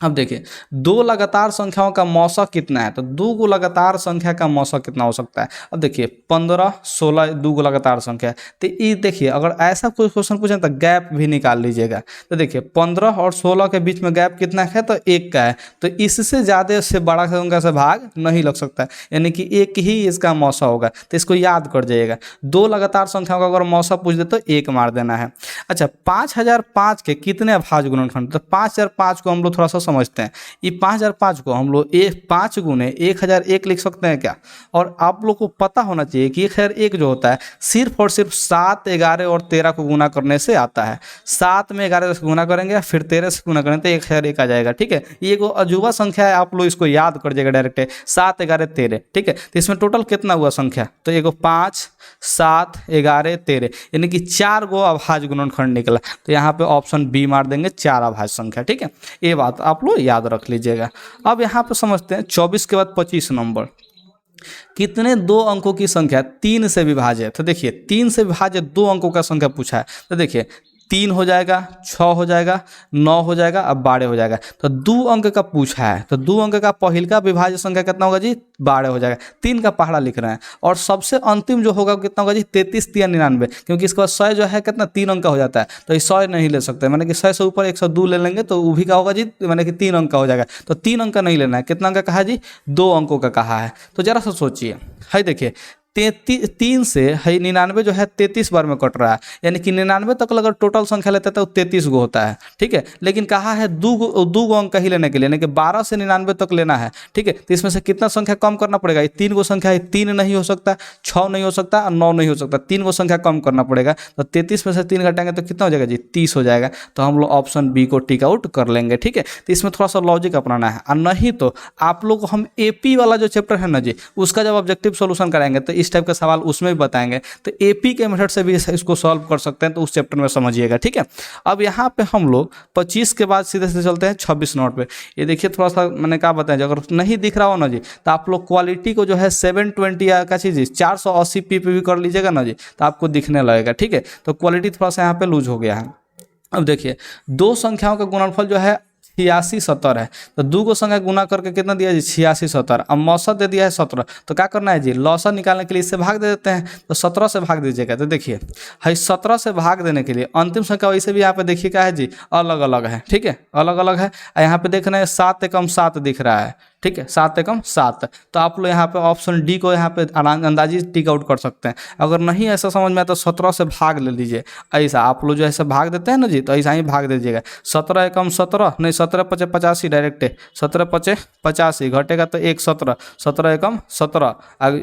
अब देखिए दो लगातार संख्याओं का मौसा कितना है, तो दो को लगातार संख्या का मौसा कितना हो सकता है। अब देखिए 15 16 दो को लगातार संख्या है, तो ये देखिए अगर ऐसा कोई क्वेश्चन पूछे तो गैप भी निकाल लीजिएगा। तो देखिए 15 और 16 के बीच में गैप कितना है, तो 1 का है, तो इससे ज़्यादा से बड़ा संख्या से भाग नहीं लग सकता है, यानी कि 1 ही इसका मौसा होगा। तो इसको याद कर जाइएगा, दो लगातार संख्याओं का अगर मौसा पूछ दे तो 1 मार देना है। अच्छा 5005 के कितने अभाज्य गुणनखंड, तो 5005 को हम लोग थोड़ा सा समझते हैं। ये 5005 को हम लोग 5 गुने 1001 लिख सकते हैं क्या। और आप लोग को पता होना चाहिए कि 1001 जो होता है सिर्फ और सिर्फ 7 11 और 13 को गुना करने से आता है। 7 में 11 से गुना करेंगे फिर 13 से गुना करेंगे तो 1001 आ जाएगा। ठीक है, ये एक अजूबा संख्या है, आप लोग इसको याद कर जाएगा डायरेक्ट 7 11 13। ठीक है, तो इसमें टोटल कितना हुआ संख्या, तो एगो 5 7 11 13, यानी कि 4 गो अभाज्य गुणनखंड निकला। तो यहाँ पे ऑप्शन बी मार देंगे, 4 अभाज्य संख्या। ठीक है, ये बात आप लोग याद रख लीजिएगा। अब यहाँ पे समझते हैं 24 के बाद 25 नंबर। कितने दो अंकों की संख्या 3 से विभाज्य, तो देखिए 3 से विभाज्य 2 अंकों का संख्या पूछा है। तो देखिए 3 हो जाएगा, 6 हो जाएगा, 9 हो जाएगा, अब 12 हो जाएगा। तो 2 अंक का पूछा है, तो 2 अंक का पहिल का विभाज्य संख्या कितना होगा जी, 12 हो जाएगा। 3 का पहाड़ा लिख रहे हैं, और सबसे अंतिम जो होगा कितना होगा जी, 33 या 99, क्योंकि इसके बाद 100 जो है कितना 3 अंक का हो जाता है, तो ये 100 नहीं ले सकते, मैंने कि 100 से ऊपर 102 ले लेंगे तो वो भी क्या होगा जी, मैंने कि 3 अंक का हो जाएगा। तो 3 अंक का नहीं लेना है, कितना अंक का कहा है जी, 2 अंकों का कहा है। तो जरा सा सोचिए, है देखिए 3 से है 99 जो है 33 बार में कट रहा है, यानी कि 99 तक अगर टोटल संख्या लेते हैं तो 33 गो होता है। ठीक है, लेकिन कहा है दो गो अंक ही लेने के लिए, यानी कि 12 से 99 तक लेना है। ठीक है, तो इसमें से कितना संख्या कम करना पड़ेगा, ये 3 गो संख्या है, 3 नहीं हो सकता, 6 नहीं हो सकता और 9 नहीं हो सकता, 3 गो संख्या कम करना पड़ेगा। तो 33 में से 3 घटाएंगे तो कितना हो जाएगा जी, 30 हो जाएगा। तो हम लोग ऑप्शन बी को टिक आउट कर लेंगे। ठीक है, तो इसमें थोड़ा सा लॉजिक अपनाना है, और नहीं तो आप लोग हम एपी वाला जो चैप्टर है ना जी, उसका जब ऑब्जेक्टिव सोल्यूशन कराएंगे तो इस टाइप का सवाल उसमें भी बताएंगे, तो एपी के मेथड से भी इसको सॉल्व कर सकते हैं, तो उस चैप्टर में समझिएगा। ठीक है, अब यहाँ पे हम लोग 25 के बाद सीधे सीधे चलते हैं 26 नंबर पे। ये देखिए थोड़ा सा मैंने क्या बताया, अगर नहीं दिख रहा हो ना जी, तो आप लोग क्वालिटी को जो है 720 या का चीज़ 480p पे भी कर लीजिएगा ना जी, तो आपको दिखने लगेगा। ठीक है, तो क्वालिटी थोड़ा सा यहाँ पे लूज हो गया है। अब देखिए दो संख्याओं का गुणनफल जो है 86 70 है, तो 2 को संख्या गुना करके कितना दिया जी, 86 70। अब मौसा दे दिया है 17, तो क्या करना है जी, लौसा निकालने के लिए इससे भाग दे देते हैं, तो 17 से भाग दीजिएगा। तो देखिए है 17 से भाग देने के लिए अंतिम संख्या वैसे भी यहाँ पे देखिए क्या है जी, अलग अलग है। ठीक है, अलग अलग है, यहाँ पे देख रहे हैं 7 एकम 7 दिख रहा है। ठीक है, 7 एकम 7, तो आप लोग यहाँ पे ऑप्शन डी को यहाँ पे अंदाजी टिक आउट कर सकते हैं। अगर नहीं ऐसा समझ में आए तो 17 से भाग ले लीजिए, ऐसा आप लोग जो ऐसे भाग देते हैं ना जी, तो ऐसा ही भाग दीजिएगा। 17 एकम 17 नहीं, 17 पचे 85 डायरेक्ट, 17 पचे 85 घटेगा तो 1 17, 17 एकम 17,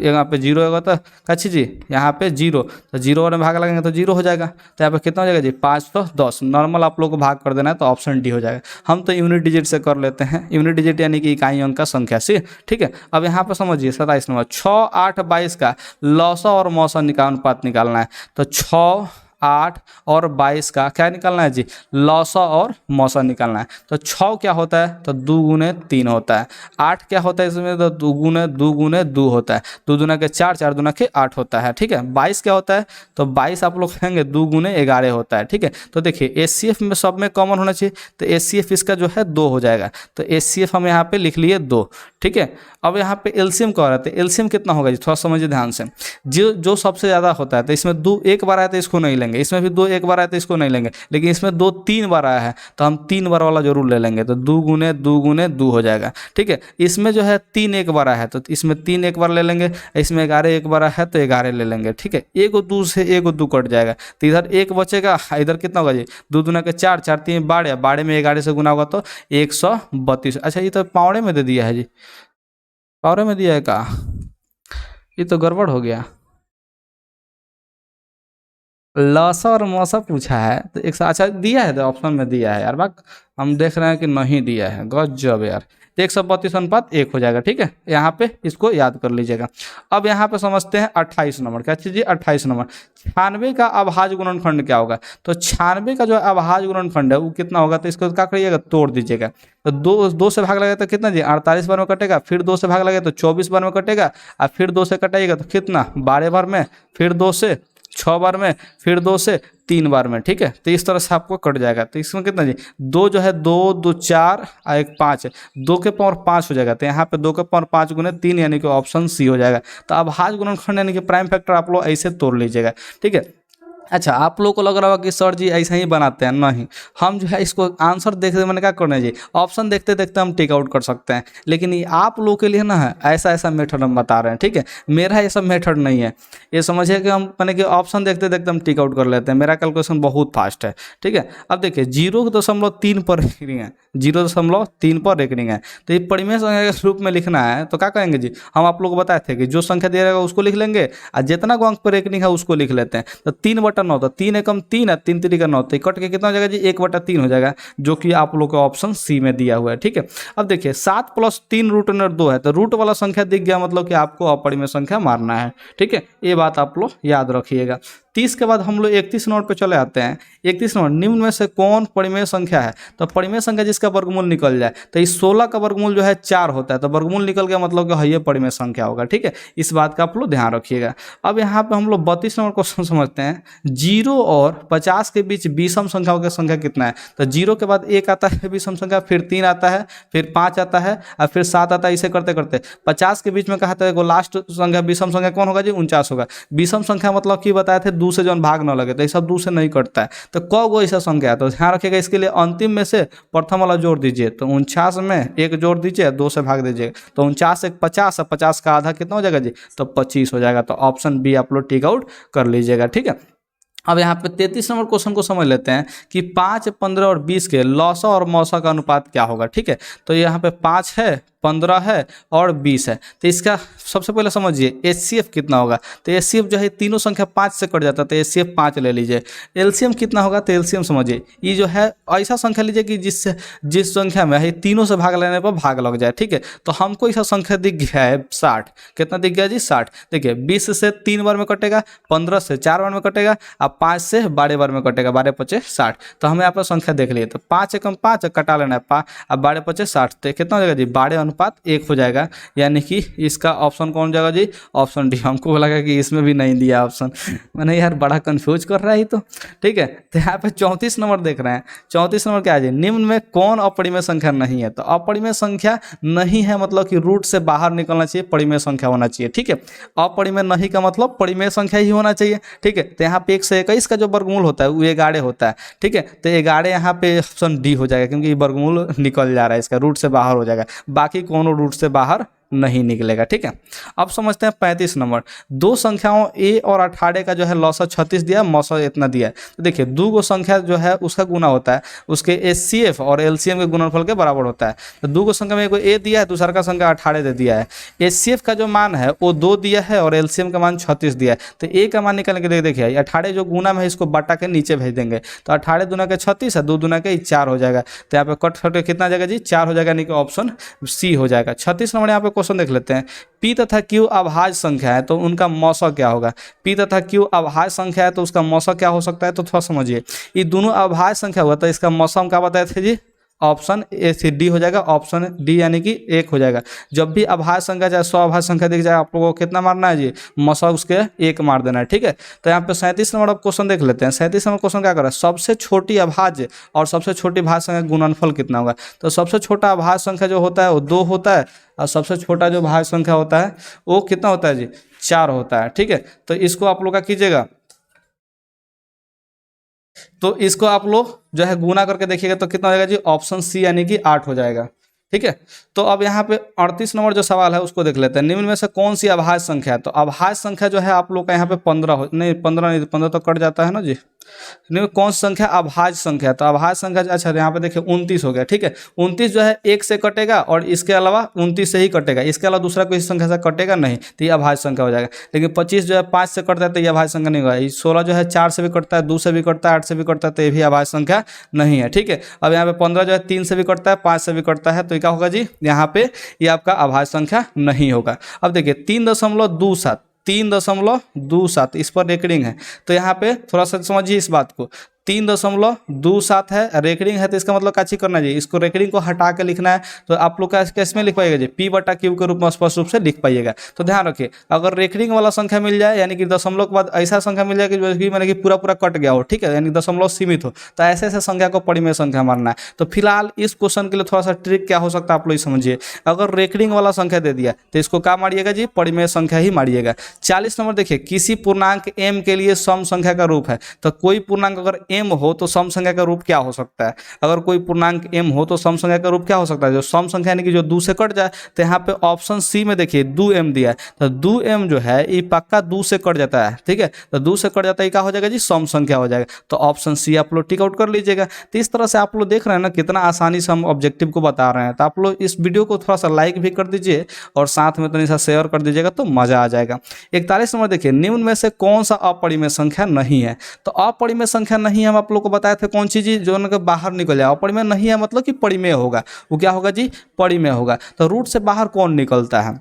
यहाँ पे 0 होगा तो कच्छी जी यहाँ पे 0, तो 0 में भाग लगेंगे तो 0 हो जाएगा। तो यहाँ पे कितना हो जाएगा जी, 510। नॉर्मल आप लोग को भाग कर देना है तो ऑप्शन डी हो जाएगा। हम तो यूनिट डिजिट से कर लेते हैं, यूनिट डिजिट यानी कि इकाई अंक का संख्या से। ठीक है, अब यहाँ पे समझिए 27 नंबर, 6 8 22 का लौसा और मौसा अनुपात निकालना है। तो 6 8 और 22 का क्या निकालना है जी, लौसा और मौसा निकालना है। तो 6 क्या होता है, तो 2 गुने 3 होता है। 8 क्या होता है इसमें, तो 2 गुने 2 होता है। 2 दूना के 4, 4 दूना के 8 होता है। ठीक है, 22 क्या होता है, तो 22 आप लोग कहेंगे 2 गुने 11 होता है। ठीक है, तो देखिए एचसीएफ में सब में कॉमन होना चाहिए, तो एचसीएफ इसका जो है 2 हो जाएगा। तो एचसीएफ हम यहाँ पे लिख लिए 2। ठीक है, अब यहाँ पे एलसीएम कह रहे थे, एलसीएम कितना होगा जी, थोड़ा समझिए ध्यान से। जो सबसे ज़्यादा होता है, तो इसमें 2 एक बार आया तो इसको नहीं लेंगे, इसमें भी 2 एक बार आया तो इसको नहीं लेंगे, लेकिन इसमें 2 3 बार आया है तो हम 3 बार वाला जरूर ले लेंगे। तो 2 गुने 2 हो जाएगा। ठीक है, इसमें जो है 3 एक बार आया है तो इसमें 3 एक बार ले लेंगे, इसमें 11 एक बार आया है तो 11 ले लेंगे। ठीक है, 1 2 से 1 2 कट जाएगा, तो इधर 1 बचेगा, इधर कितना होगा जी, 2 दूना के 4, 4 3 12, 12 में 11 से गुना होगा तो 132। अच्छा ये तो पावड़े में दे दिया है जी, पावड़े में दिया है का, ये तो गड़बड़ हो गया। लसा और मौसा पूछा है तो एक अच्छा दिया है, तो ऑप्शन में दिया है यार, बात हम देख रहे हैं कि नहीं दिया है, गजब यार। तो 132:1 हो जाएगा, ठीक है, यहाँ पे इसको याद कर लीजिएगा। अब यहाँ पे समझते हैं 28 नंबर, क्या चीज़, 28 नंबर, 96 का अभाज्य गुणनखंड क्या होगा। तो 96 का जो अभाज्य गुणनखंड है वो कितना होगा, तो इसको क्या करिएगा, तोड़ दीजिएगा। तो दो से भाग लगेगा तो कितना जी, 48 बार में कटेगा, फिर 2 से भाग लगेगा तो 24 बार में कटेगा, और फिर 2 से कटाइएगा तो कितना, 12 बार में, फिर 2 से 6 बार में, फिर 2 से 3 बार में, ठीक है। तो इस तरह से आपको कट जाएगा। तो इसमें कितना जी, 2 जो है 2 2 4 और 1 5, 2 के पावर 5 हो जाएगा। तो यहाँ पे 2 के पावर 5 गुने 3 यानी कि ऑप्शन सी हो जाएगा। तो अभाज्य गुणनखंड यानी कि प्राइम फैक्टर आप लोग ऐसे तोड़ लीजिएगा, ठीक है। अच्छा, आप लोगों को लग रहा होगा कि सर जी ऐसा ही बनाते हैं, नहीं, हम जो है इसको आंसर देखते मैंने क्या करना है जी, ऑप्शन देखते देखते हम टिक आउट कर सकते हैं, लेकिन ये आप लोगों के लिए ना है ऐसा ऐसा मेथड हम बता रहे हैं, ठीक है। मेरा ये सब मेथड नहीं है, ये समझिए कि हम मैंने कि ऑप्शन देखते देखते हम टिक आउट कर लेते हैं, मेरा कैलकुलेशन बहुत फास्ट है, ठीक है। अब देखिए 0.3 पर रेकरिंग है, 0.3 पर रेकरिंग है, तो ये परिमेय संख्या के रूप में लिखना है तो क्या करेंगे जी, हम आप लोग को बताए थे कि जो संख्या दे रहेगा उसको लिख लेंगे, और जितना अंक पर रेकरिंग है उसको लिख लेते हैं। तो 3/9, तो 3 एकम 3 है, 3 3 का 9, तो कट के कितना हो जाएगा जी, 1/3 हो जाएगा, जो कि आप लोग का ऑप्शन सी में दिया हुआ है, ठीक है। अब देखिए 7 + 3 √2 है, तो रूट वाला संख्या दिख गया, मतलब कि आपको अपरिमेय संख्या मारना है, ठीक है। ये बात आप लोग याद रखिएगा। 30 के बाद हम लोग 31 नंबर पे चले आते हैं। 31 नंबर, निम्न में से कौन परिमेय संख्या है। तो परिमेय संख्या जिसका वर्गमूल निकल जाए, तो इस 16 का वर्गमूल जो है 4 होता है, तो वर्गमूल निकल गया, मतलब कि ये परिमेय संख्या होगा, ठीक है। इस बात का आप लोग ध्यान रखिएगा। अब यहाँ पे हम लोग 32 नंबर क्वेश्चन समझते हैं। 0 और 50 के बीच विषम संख्याओं की संख्या कितना है। तो 0 के बाद 1 आता है विषम संख्या, फिर 3 आता है, फिर 5 आता है, और फिर 7 आता है। इसे करते करते 50 के बीच में कहा था लास्ट संख्या विषम संख्या कौन होगा जी, 49 होगा। विषम संख्या मतलब कि बताया थे 2 से जो भाग न लगे, तो ये सब 2 से नहीं कटता है। तो क गो ऐसा संख्या है, तो ध्यान रखिएगा। इसके लिए अंतिम में से प्रथम वाला जोड़ दीजिए, तो 49 में 1 जोड़ दीजिए, 2 से भाग दीजिए, तो 49 1 50, 50 का आधा कितना हो जाएगा जी, तो 25 हो जाएगा। तो ऑप्शन बी आप लोग टिक आउट कर लीजिएगा, ठीक है। अब यहाँ पे 33 नंबर क्वेश्चन को समझ लेते हैं कि 5, 15 और 20 के लौसा और मौसा का अनुपात क्या होगा, ठीक है। तो यहाँ पे 5 है, 15 है और 20 है। तो इसका सबसे पहले समझिए HCF कितना होगा। तो HCF जो है तीनों संख्या 5 से कट जाता है, तो HCF 5 ले लीजिए। LCM कितना होगा, तो LCM समझिए ये जो है ऐसा संख्या लीजिए कि जिस संख्या में है तीनों से भाग लेने पर भाग लग जाए, ठीक है। तो हमको ऐसा संख्या दिख गया है 60, कितना दिख गया जी, 60। देखिए 20 से 3 बार में कटेगा, 15 से 4 बार में कटेगा, अब 5 से 12 बार में कटेगा, 12 5 60। तो हमें यहाँ पर संख्या देख लिए, तो 5 एकम 5 कटा लेना है, अब 12 5 60, तो कितना हो जाएगा जी, 12:1 हो जाएगा। यानी कि इसका ऑप्शन कौन जाएगा जी, ऑप्शन डी। हमको लगा कि इसमें भी नहीं दिया ऑप्शन, मैंने यार बड़ा कंफ्यूज कर रहा है तो, ठीक है। तो यहाँ पे 34 नंबर देख रहे हैं। 34 नंबर क्या है जी, निम्न में कौन अपरिमेय संख्या नहीं है। तो अपरिमेय संख्या नहीं है मतलब कि रूट से बाहर निकलना चाहिए, परिमेय संख्या होना चाहिए, ठीक है। अपरिमेय नहीं का मतलब परिमेय संख्या ही होना चाहिए, ठीक है। तो यहाँ पे 1 से 21 का जो वर्गमूल होता है वो 11 होता है, ठीक है। तो 11 यहाँ पे ऑप्शन डी हो जाएगा, क्योंकि वर्गमूल निकल जा रहा है, इसका रूट से बाहर हो जाएगा, बाकी कोनो रूट से बाहर नहीं निकलेगा, ठीक है। अब समझते हैं 35 नंबर। दो संख्याओं a और 18 का जो है लौसा 36 दिया, मौसा इतना दिया है। तो देखिए दो गो संख्या जो है उसका गुना होता है, उसके HCF और LCM के गुणनफल के बराबर होता है। तो दो गो संख्या में एक a दिया है, दूसरा का संख्या 18 दे दिया है। HCF का जो मान है वो 2 दिया है और LCM का मान 36 दिया है। तो a का मान निकालने के देखिए 18 जो गुना में है इसको बटा के नीचे भेज देंगे, तो 18 दूना के 36 है, 2 दूना के 4 हो जाएगा। तो यहाँ पे कट कट कितना आ जाएगा जी, 4 हो जाएगा, यानी कि ऑप्शन सी हो जाएगा। 36 नंबर यहाँ पे क्वेश्चन देख लेते हैं। P तथा Q अभाज्य संख्या है तो उनका मौसा क्या होगा। P तथा Q अभाज्य संख्या है तो उसका मौसा क्या हो सकता है, तो थोड़ा समझिए। ये दोनों अभाज्य संख्या हुआ तो इसका मौसा हम क्या बताए थे जी, ऑप्शन ए से डी हो जाएगा, ऑप्शन डी यानी कि 1 हो जाएगा। जब भी अभाज्य संख्या चाहे स्वाभाज्य संख्या दिख जाए आप लोगों को कितना मारना है जी, मौसा उसके 1 मार देना है, ठीक है। तो यहाँ पे 37 नंबर अब क्वेश्चन देख लेते हैं। 37 नंबर क्वेश्चन क्या कर रहा है, सबसे छोटी अभाज्य और सबसे छोटी भाज्य संख्या गुणनफल कितना होगा। तो सबसे छोटा अभाज्य संख्या जो होता है वो 2 होता है, और सबसे छोटा जो भाज्य संख्या होता है वो कितना होता है जी, 4 होता है, ठीक है। तो इसको आप लोग क्या कीजिएगा, तो इसको आप लोग जो है गुना करके देखिएगा तो कितना हो जाएगा जी, ऑप्शन सी यानी कि 8 हो जाएगा, ठीक है। तो अब यहाँ पे 38 नंबर जो सवाल है उसको देख लेते हैं। निम्न में से कौन सी अभाज्य संख्या है। तो अभाज्य संख्या जो है आप लोग का यहाँ पे 15 नहीं 15 नहीं 15 तो कट जाता है ना जी, कौन सी संख्या अभाज्य संख्या है, तो अभाज्य संख्या अच्छा यहाँ पे देखिए 29 हो गया, ठीक है। 29 जो है 1 से कटेगा और इसके अलावा 29 से ही कटेगा, इसके अलावा दूसरा कोई संख्या से कटेगा नहीं, तो ये अभाज्य संख्या हो जाएगा। लेकिन 25 जो है 5 से कटता है तो ये अभाज्य संख्या नहीं होगा। 16 जो है 4 से भी कटता है, 2 से भी कटता है, 8 से भी कटता है, तो ये भी अभाज्य संख्या नहीं है, ठीक है। अब यहाँ पे 15 जो है 3 से भी कटता है, 5 से भी कटता है, तो क्या होगा जी, यहाँ पे ये आपका अभाज्य संख्या नहीं होगा। अब देखिए 3.27 3.27 इस पर रेकरिंग है, तो यहाँ पे थोड़ा सा समझिए इस बात को। 3.27 है, रेकरिंग है, तो इसका मतलब क्या चीज करना है जी, इसको रेकरिंग को हटा के लिखना है, तो आप लोग कैसे में लिख पाइएगा जी, p/q के रूप में स्पष्ट रूप से लिख पाइएगा। तो ध्यान रखिए, अगर रेकरिंग वाला संख्या मिल जाए, यानी कि दशमलव के बाद ऐसा संख्या मिल जाए कि जो कि मैंने कि पूरा कट गया हो, ठीक है, यानी दशमलव सीमित हो, तो ऐसे ऐसे संख्या को परिमेय संख्या मानना है। तो फिलहाल इस क्वेश्चन के लिए थोड़ा सा ट्रिक क्या हो सकता है, आप लोग समझिए। अगर रेकरिंग वाला संख्या दे दिया तो इसको क्या मारिएगा जी, परिमेय संख्या ही मारिएगा। 40 नंबर देखिए, किसी पूर्णांक m के लिए सम संख्या का रूप है, तो कोई पूर्णांक अगर m हो तो सम संख्या का रूप क्या हो सकता है। अगर कोई पूर्णांक m हो तो सम संख्या का रूप क्या हो सकता है, जो सम संख्या यानी कि जो 2 से कट जाए, तो यहाँ पे ऑप्शन सी में देखिए 2m दिया है, तो 2m जो है ये पक्का 2 से कट जाता है, ठीक है, तो 2 से कट जाता है, क्या हो जाएगा जी, सम संख्या हो जाएगा। तो ऑप्शन सी आप लोग टिक आउट कर लीजिएगा। तो इस तरह से आप लोग देख रहे हैं ना कितना आसानी से हम ऑब्जेक्टिव को बता रहे हैं। तो आप लोग इस वीडियो को थोड़ा सा लाइक भी कर दीजिए और साथ में थोड़ा सा शेयर कर दीजिएगा, तो मजा आ जाएगा। 41 नंबर देखिए, निम्न में से कौन सा अपरिमेय संख्या नहीं है। तो अपरिमेय संख्या नहीं है, हम आप लोग को बताए थे कौन सी चीज जो उनके बाहर निकल जाए। अपरिमेय नहीं है मतलब कि परिमेय होगा, वो क्या होगा जी, परिमेय होगा। तो रूट से बाहर कौन निकलता है,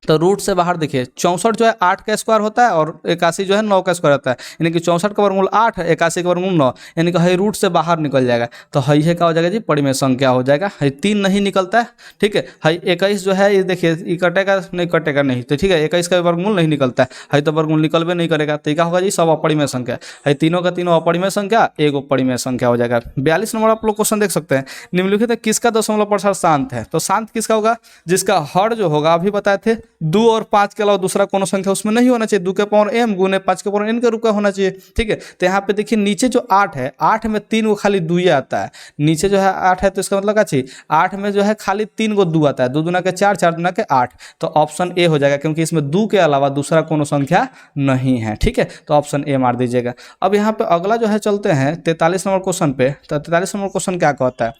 तो रूट से बाहर देखिए 64 जो है 8 का स्क्वायर होता है और 81 जो है 9 का स्क्वायर होता है, यानी कि 64 का वर्गमूल 8 है, 81 का वर्गमूल 9, यानी कि रूट से बाहर निकल जाएगा। तो है क्या हो जाएगा जी, परिमेय संख्या हो जाएगा। 3 नहीं निकलता है, ठीक है। 21 जो है ये देखिए ये कटेगा नहीं, कटेगा नहीं, तो ठीक है 21 का वर्गमूल नहीं निकलता है, तो वर्गमूल निकलबे नहीं करेगा, तो क्या होगा जी, सब अपरिमेय संख्या है। तीनों का तीनों अपरिमेय संख्या, एक परिमेय संख्या हो जाएगा। 42 नंबर आप लोग क्वेश्चन देख सकते हैं, निम्नलिखित में किसका दशमलव प्रसार शांत है। तो शांत किसका होगा, जिसका हर जो होगा अभी बताए थे 2 और 5 के अलावा दूसरा कोनो संख्या उसमें नहीं होना चाहिए, 2 के पावर m गुने 5 के पावर n के रूप का होना चाहिए, ठीक है। तो यहाँ पे देखिए नीचे जो 8 है, 8 में 3 को खाली 2 ही आता है, नीचे जो है 8 है, तो इसका मतलब क्या चाहिए, 8 में जो है खाली 3 को 2 आता है, 2 दूना के 4, 4 दूना के 8, तो ऑप्शन ए हो जाएगा, क्योंकि इसमें 2 के अलावा दूसरा कोनो संख्या नहीं है, ठीक है। तो ऑप्शन ए मार दीजिएगा। अब यहाँ पे अगला जो है चलते हैं 43 नंबर क्वेश्चन पे। तो 43 नंबर क्वेश्चन क्या कहता है,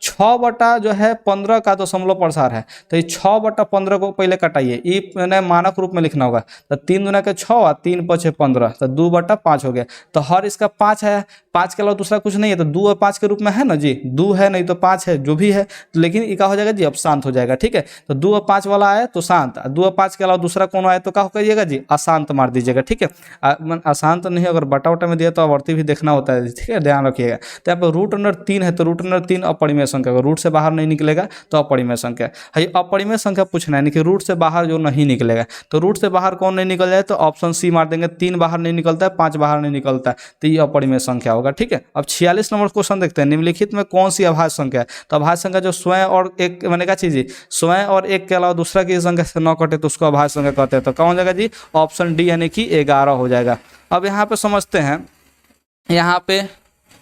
6/15 का दशमलव प्रसार है, तो ये 6/15 को पहले कटाइए, ये मैंने मानक रूप में लिखना होगा। तो 3 दूना के 6 और 3 5 15, तो 2/5 हो गया। तो हर इसका 5 है, 5 के अलावा दूसरा कुछ नहीं है, तो 2 और 5 के रूप में है ना जी, 2 है नहीं तो 5 है, जो भी है, लेकिन ये क्या हो जाएगा जी, अब शांत हो जाएगा, ठीक है। तो 2 और 5 वाला आए तो शांत, 2 और 5 के अलावा दूसरा कौन आए तो क्या करिएगा जी, अशांत मार दीजिएगा, ठीक है। अशांत नहीं, अगर बटा में दिया तो आवर्ती भी देखना होता है, ठीक है, ध्यान रखिएगा। तो यहाँ पर रूट अंडर 3 है, तो रूट अंडर 3 अपरिमेय संख्या, अगर रूट से बाहर नहीं निकलेगा तो अपरिमेय संख्या है। अपरिमेय संख्या पूछना है, यानी कि रूट से बाहर जो नहीं निकलेगा, तो रूट से बाहर कौन नहीं निकल जाए, तो ऑप्शन सी मार देंगे। 3 बाहर नहीं निकलता है, 5 बाहर नहीं निकलता है, तो ये अपरिमेय संख्या होगा, ठीक है। अब 46 नंबर क्वेश्चन देखते हैं, निम्नलिखित में कौन सी अभाज्य संख्या है। तो अभाज्य संख्या जो स्वयं और एक मैंने क्या चीज, स्वयं और एक के अलावा दूसरा की संख्या से न कटे तो उसको अभाज्य संख्या कहते हैं। तो कौन हो जाएगा जी, ऑप्शन डी यानी कि 11 हो जाएगा। अब यहाँ पे समझते हैं, यहाँ पे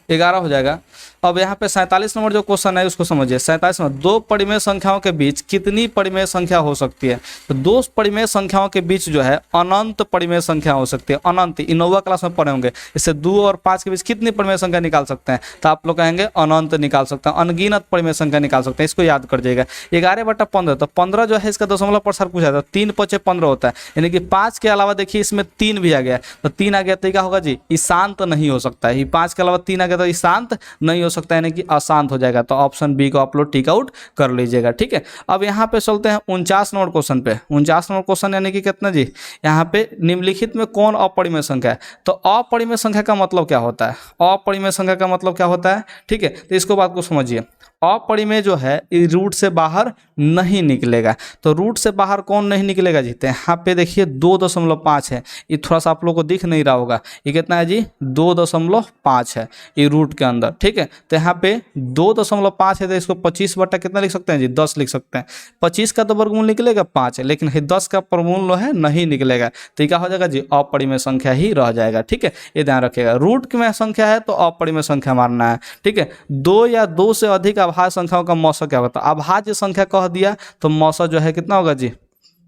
11 हो जाएगा। अब यहाँ पे 47 नंबर जो क्वेश्चन है उसको समझिए। 47 नंबर, 2 परिमेय संख्याओं के बीच कितनी परिमेय संख्या हो सकती है। तो 2 परिमेय संख्याओं के बीच जो है अनंत परिमेय संख्या हो सकती है, अनंत। इनोवा क्लास में पढ़े होंगे, इससे 2 और 5 के बीच कितनी परिमेय संख्या निकाल सकते हैं, तो आप लोग कहेंगे अनंत निकाल सकते हैं, अनगिनत परिमेय संख्या निकाल सकते हैं। इसको याद कर जाइएगा। 11/15, तो 15 जो है इसका दशमलव प्रसार पूछा था, 3 5 15 होता है, यानी कि 5 के अलावा देखिए इसमें 3 भी आ गया, तो 3 आ गया तो क्या होगा जी, ये शांत नहीं हो सकता है। 5 के अलावा 3 आ गया तो ये शांत नहीं हो सकता है, यानी कि शांत हो जाएगा। तो ऑप्शन बी को आप लोग टिक आउट कर लीजिएगा, ठीक है। अब यहाँ पे चलते हैं 49 नंबर क्वेश्चन पे। 49 नंबर क्वेश्चन यानी कि कितना जी, यहाँ पे निम्नलिखित में कौन अपरिमेय संख्या है। तो अपरिमेय संख्या का मतलब क्या होता है, अपरिमेय संख्या का मतलब क्या होता है, ठीक है। तो इसको बात को समझिए। अपरिमेय जो है ये रूट से बाहर नहीं निकलेगा। तो रूट से बाहर कौन नहीं निकलेगा जी, तो यहाँ पे देखिए 2.5 है, ये थोड़ा सा आप लोग को दिख नहीं रहा होगा, ये कितना है जी 2.5 है ये रूट के अंदर, ठीक है। तो यहाँ पे 2.5 है, तो इसको 25 बटा कितना लिख सकते हैं जी, 10 लिख सकते हैं। 25 का तो वर्गमूल निकलेगा 5 है, लेकिन 10 का वर्गमूल है नहीं निकलेगा, तो क्या हो जाएगा जी, अपरिमेय संख्या ही रह जाएगा, ठीक है। ये ध्यान रखिएगा, रूट में संख्या है तो अपरिमेय संख्या मारना है, ठीक है। 2 या 2 से अधिक अभाज्य संख्याओं का मौसा क्या होता है, अभाज्य संख्या कह दिया तो मौसा जो है कितना होगा जी,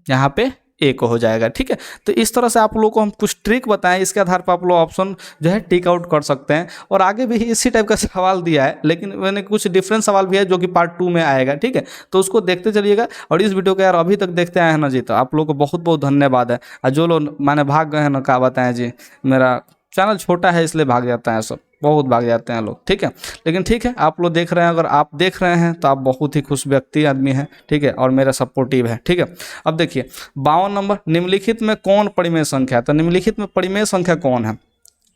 यहाँ पे ए को हो जाएगा। ठीक है, तो इस तरह से आप लोगों को हम कुछ ट्रिक बताएं, इसके आधार पर आप लोग ऑप्शन जो है टिक आउट कर सकते हैं। और आगे भी इसी टाइप का सवाल दिया है, लेकिन मैंने कुछ डिफरेंट सवाल भी है जो कि पार्ट 2 में आएगा। ठीक है, तो उसको देखते चलिएगा। और इस वीडियो को यार अभी तक देखते आए हैं ना जी, तो आप लोगों को बहुत बहुत धन्यवाद है। और जो लोग माने भाग गए हैं ना, क्या बताएं जी, मेरा चैनल छोटा है इसलिए भाग जाता है, सब बहुत भाग जाते हैं लोग। ठीक है, लेकिन ठीक है, आप लोग देख रहे हैं, अगर आप देख रहे हैं तो आप बहुत ही खुश व्यक्ति आदमी हैं। ठीक है, और मेरा सपोर्टिव है। ठीक है, अब देखिए 52 नंबर, निम्नलिखित में कौन परिमेय संख्या है? तो निम्नलिखित में परिमेय संख्या कौन है?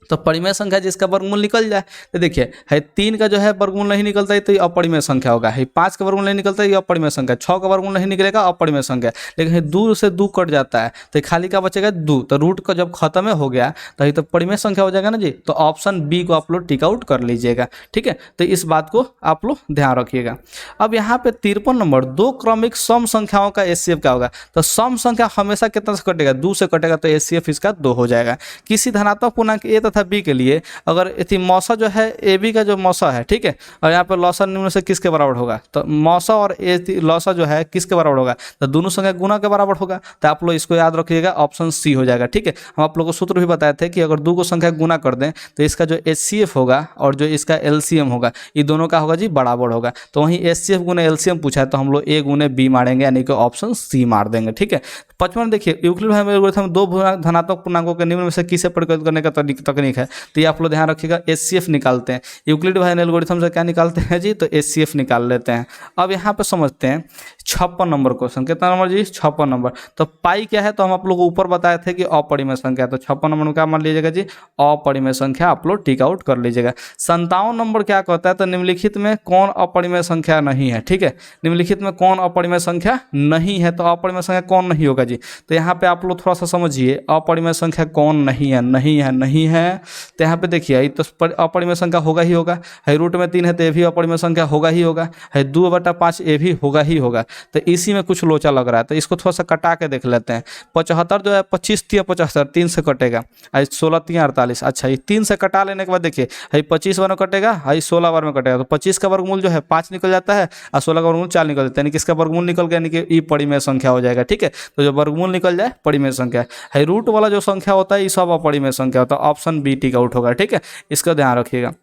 तो परिमेय संख्या जिसका वर्गमूल निकल जाए, तो देखिए है 3 का जो है वर्गमूल नहीं निकलता है तो ये अपरिमेय संख्या होगा। है 5 का वर्गमूल नहीं निकलता है ये अपरिमेय संख्या, 6 का वर्गमूल नहीं निकलेगा अपरिमेय संख्या। लेकिन है 2 से 2 कट जाता है तो खाली का बचेगा 2, तो रूट का जब खत्म हो गया तो ये तो परिमेय संख्या हो जाएगा ना जी। तो ऑप्शन बी को आप लोग टिक आउट कर लीजिएगा। ठीक है, तो इस बात को आप लोग ध्यान रखिएगा। अब यहाँ पे 53 नंबर, 2 क्रमिक सम संख्याओं का एचसीएफ क्या होगा? तो सम संख्या हमेशा कितना से कटेगा? 2 से कटेगा, तो एचसीएफ इसका 2 हो जाएगा। किसी धनात्मक पूर्णांक ए तथा बी के लिए अगर इति मौसा जो है ए बी का जो मौसा है, ठीक है, और यहाँ पर लौसा निम्न से किसके बराबर होगा? तो मौसा और लौसा जो है किसके बराबर होगा? तो दोनों संख्या गुना के बराबर होगा। तो आप लोग इसको याद रखिएगा, ऑप्शन सी हो जाएगा। ठीक है, हम आप लोग को सूत्र भी बताए थे कि अगर 2 को संख्या गुना कर दें तो इसका जो एचसीएफ होगा और जो इसका एलसीएम होगा, ये दोनों का होगा जी बराबर होगा। तो वहीं एचसीएफ गुना एलसीएम पूछा है तो हम लोग ए गुने बी मारेंगे, यानी कि ऑप्शन सी मार देंगे। ठीक है, 55 देखिए, यूक्लिड एल्गोरिथम 2 धनात्मक पूर्णांकों के निम्न में से किसे परिकलित करने का तकनीक है? तो ये आप लोग ध्यान रखिएगा, एचसीएफ निकालते हैं। यूक्लिड एल्गोरिथम से क्या निकालते हैं जी? तो एचसीएफ निकाल लेते हैं। अब यहाँ पे समझते हैं 56 नंबर क्वेश्चन। कितना नंबर जी? 56 नंबर। तो पाई क्या है? तो हम आप लोग को ऊपर बताए थे कि अपरिमेय संख्या। तो 56 नंबर में क्या मान लीजिएगा जी? अपरिमेय संख्या आप लोग टिक आउट कर लीजिएगा। 57 नंबर क्या कहता है? तो निम्नलिखित में कौन अपरिमेय संख्या नहीं है? ठीक है, निम्नलिखित में कौन अपरिमेय संख्या नहीं है? तो अपरिमेय संख्या कौन नहीं होगा जी? तो यहाँ पे आप लोग थोड़ा सा समझिए, अपरिमेय संख्या कौन नहीं है? नहीं है, नहीं है। तो यहाँ पे देखिए, तो अपरिमेय संख्या होगा ही होगा। है रूट में 3 है तो ये भी अपरिमेय संख्या होगा ही होगा। है 2/5 ये भी होगा ही होगा। तो इसी में कुछ लोचा लग रहा है, तो इसको थोड़ा सा कटा के देख लेते हैं। 75 जो है 25 3 75, 3 से कटेगा। 16 3 48। अच्छा, ये 3 से कटा लेने के बाद देखिए, है 25 बार में कटेगा, है 16 बार में कटेगा। तो 25 का वर्गमूल जो है 5 निकल जाता है और 16 का वर्गमूल 4 निकल जाता है, यानी कि इसका वर्गमूल निकल गया, यानी कि ये परिमेय संख्या हो जाएगा। ठीक है, तो जो वर्गमूल निकल जाए परिमेय संख्या है। रूट वाला जो संख्या होता है ये सब अपरिमेय संख्या होता है। ऑप्शन बी टिक आउट होगा। ठीक है, इसका ध्यान रखिएगा।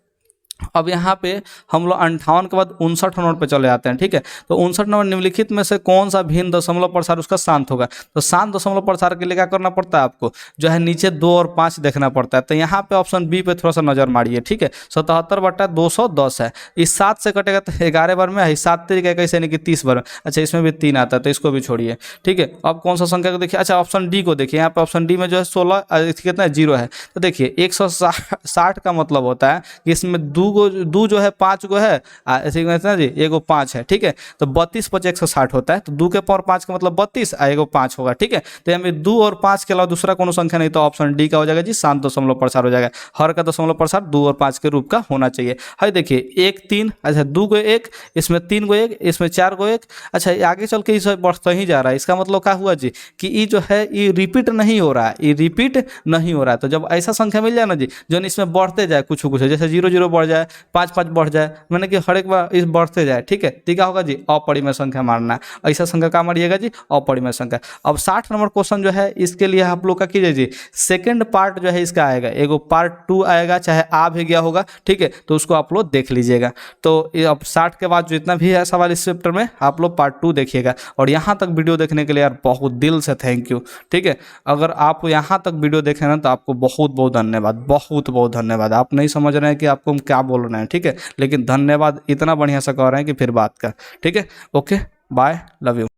अब यहाँ पे हम लोग 58 के बाद 59 नंबर पे चले आते हैं। ठीक है, तो 59 नंबर, निम्नलिखित में से कौन सा भिन्न दशमलव प्रसार उसका शांत होगा? तो शांत दशमलव प्रसार के लिए क्या करना पड़ता है आपको? जो है नीचे 2 और 5 देखना पड़ता है। तो यहाँ पे ऑप्शन बी पे थोड़ा सा नजर मारिए। ठीक है, 77/210 है। इस 7 से कटेगा तो 11 बार में है, 7 तरीके कैसे, यानी कि 30 बार में। अच्छा, इसमें भी 3 आता है तो इसको भी छोड़िए। ठीक है, अब कौन सा संख्या को देखिए? अच्छा, ऑप्शन डी को देखिए। यहाँ पे ऑप्शन डी में जो है 16 कितना है? 0 है। तो देखिए 160 का मतलब होता है कि इसमें 2 जो है 5 गो है, ऐसे ना जी, एगो 5 है। ठीक है, तो 32 × 160 होता है। तो 2 के पावर 5 का मतलब 32 और एगो 5 होगा। ठीक है, तो हमें 2 और 5 के अलावा दूसरा कोनो संख्या नहीं, तो ऑप्शन डी का हो जाएगा जी, शांत दशमलव प्रसार हो जाएगा। हर का दशमलव प्रसार 2 और 5 के रूप का होना चाहिए। है देखिए 1 3, अच्छा 2 को 1, इसमें 3 को 1, इसमें 4 को 1। अच्छा, आगे चल के इसे बढ़ता ही जा रहा है। इसका मतलब क्या हुआ जी कि ये जो है ये रिपीट नहीं हो रहा है, ये रिपीट नहीं हो रहा है। तो जब ऐसा संख्या मिल जाए ना जी, जो इसमें बढ़ते जाए कुछ कुछ, जैसे 0 0 बढ़ जाए, 5 5 बढ़ जाए, मैंने कि हर एक बार इस बढ़ते जाए। ठीक है, तो क्या होगा जी? अपरिमेय संख्या मारना है। ऐसा संख्या का मारिएगा जी? अपरिमेय संख्या। अब 60 नंबर क्वेश्चन जो है इसके लिए आप लोग का कीजिए जी, सेकंड पार्ट जो है इसका आएगा, एगो पार्ट 2 आएगा, चाहे आ भी गया होगा। ठीक है, तो उसको आप लोग देख लीजिएगा। तो अब 60 के बाद जितना भी है सवाल इस चैप्टर में, आप लोग पार्ट 2 देखिएगा। और यहाँ तक वीडियो देखने के लिए यार बहुत दिल से थैंक यू। ठीक है, अगर आप यहाँ तक वीडियो देखें ना तो आपको बहुत बहुत धन्यवाद, बहुत बहुत धन्यवाद। आप नहीं समझ रहे हैं कि आपको हम क्या बोल रहे हैं। ठीक है, लेकिन धन्यवाद इतना बढ़िया से कह रहे हैं कि फिर बात कर। ठीक है, ओके, बाय, लव यू।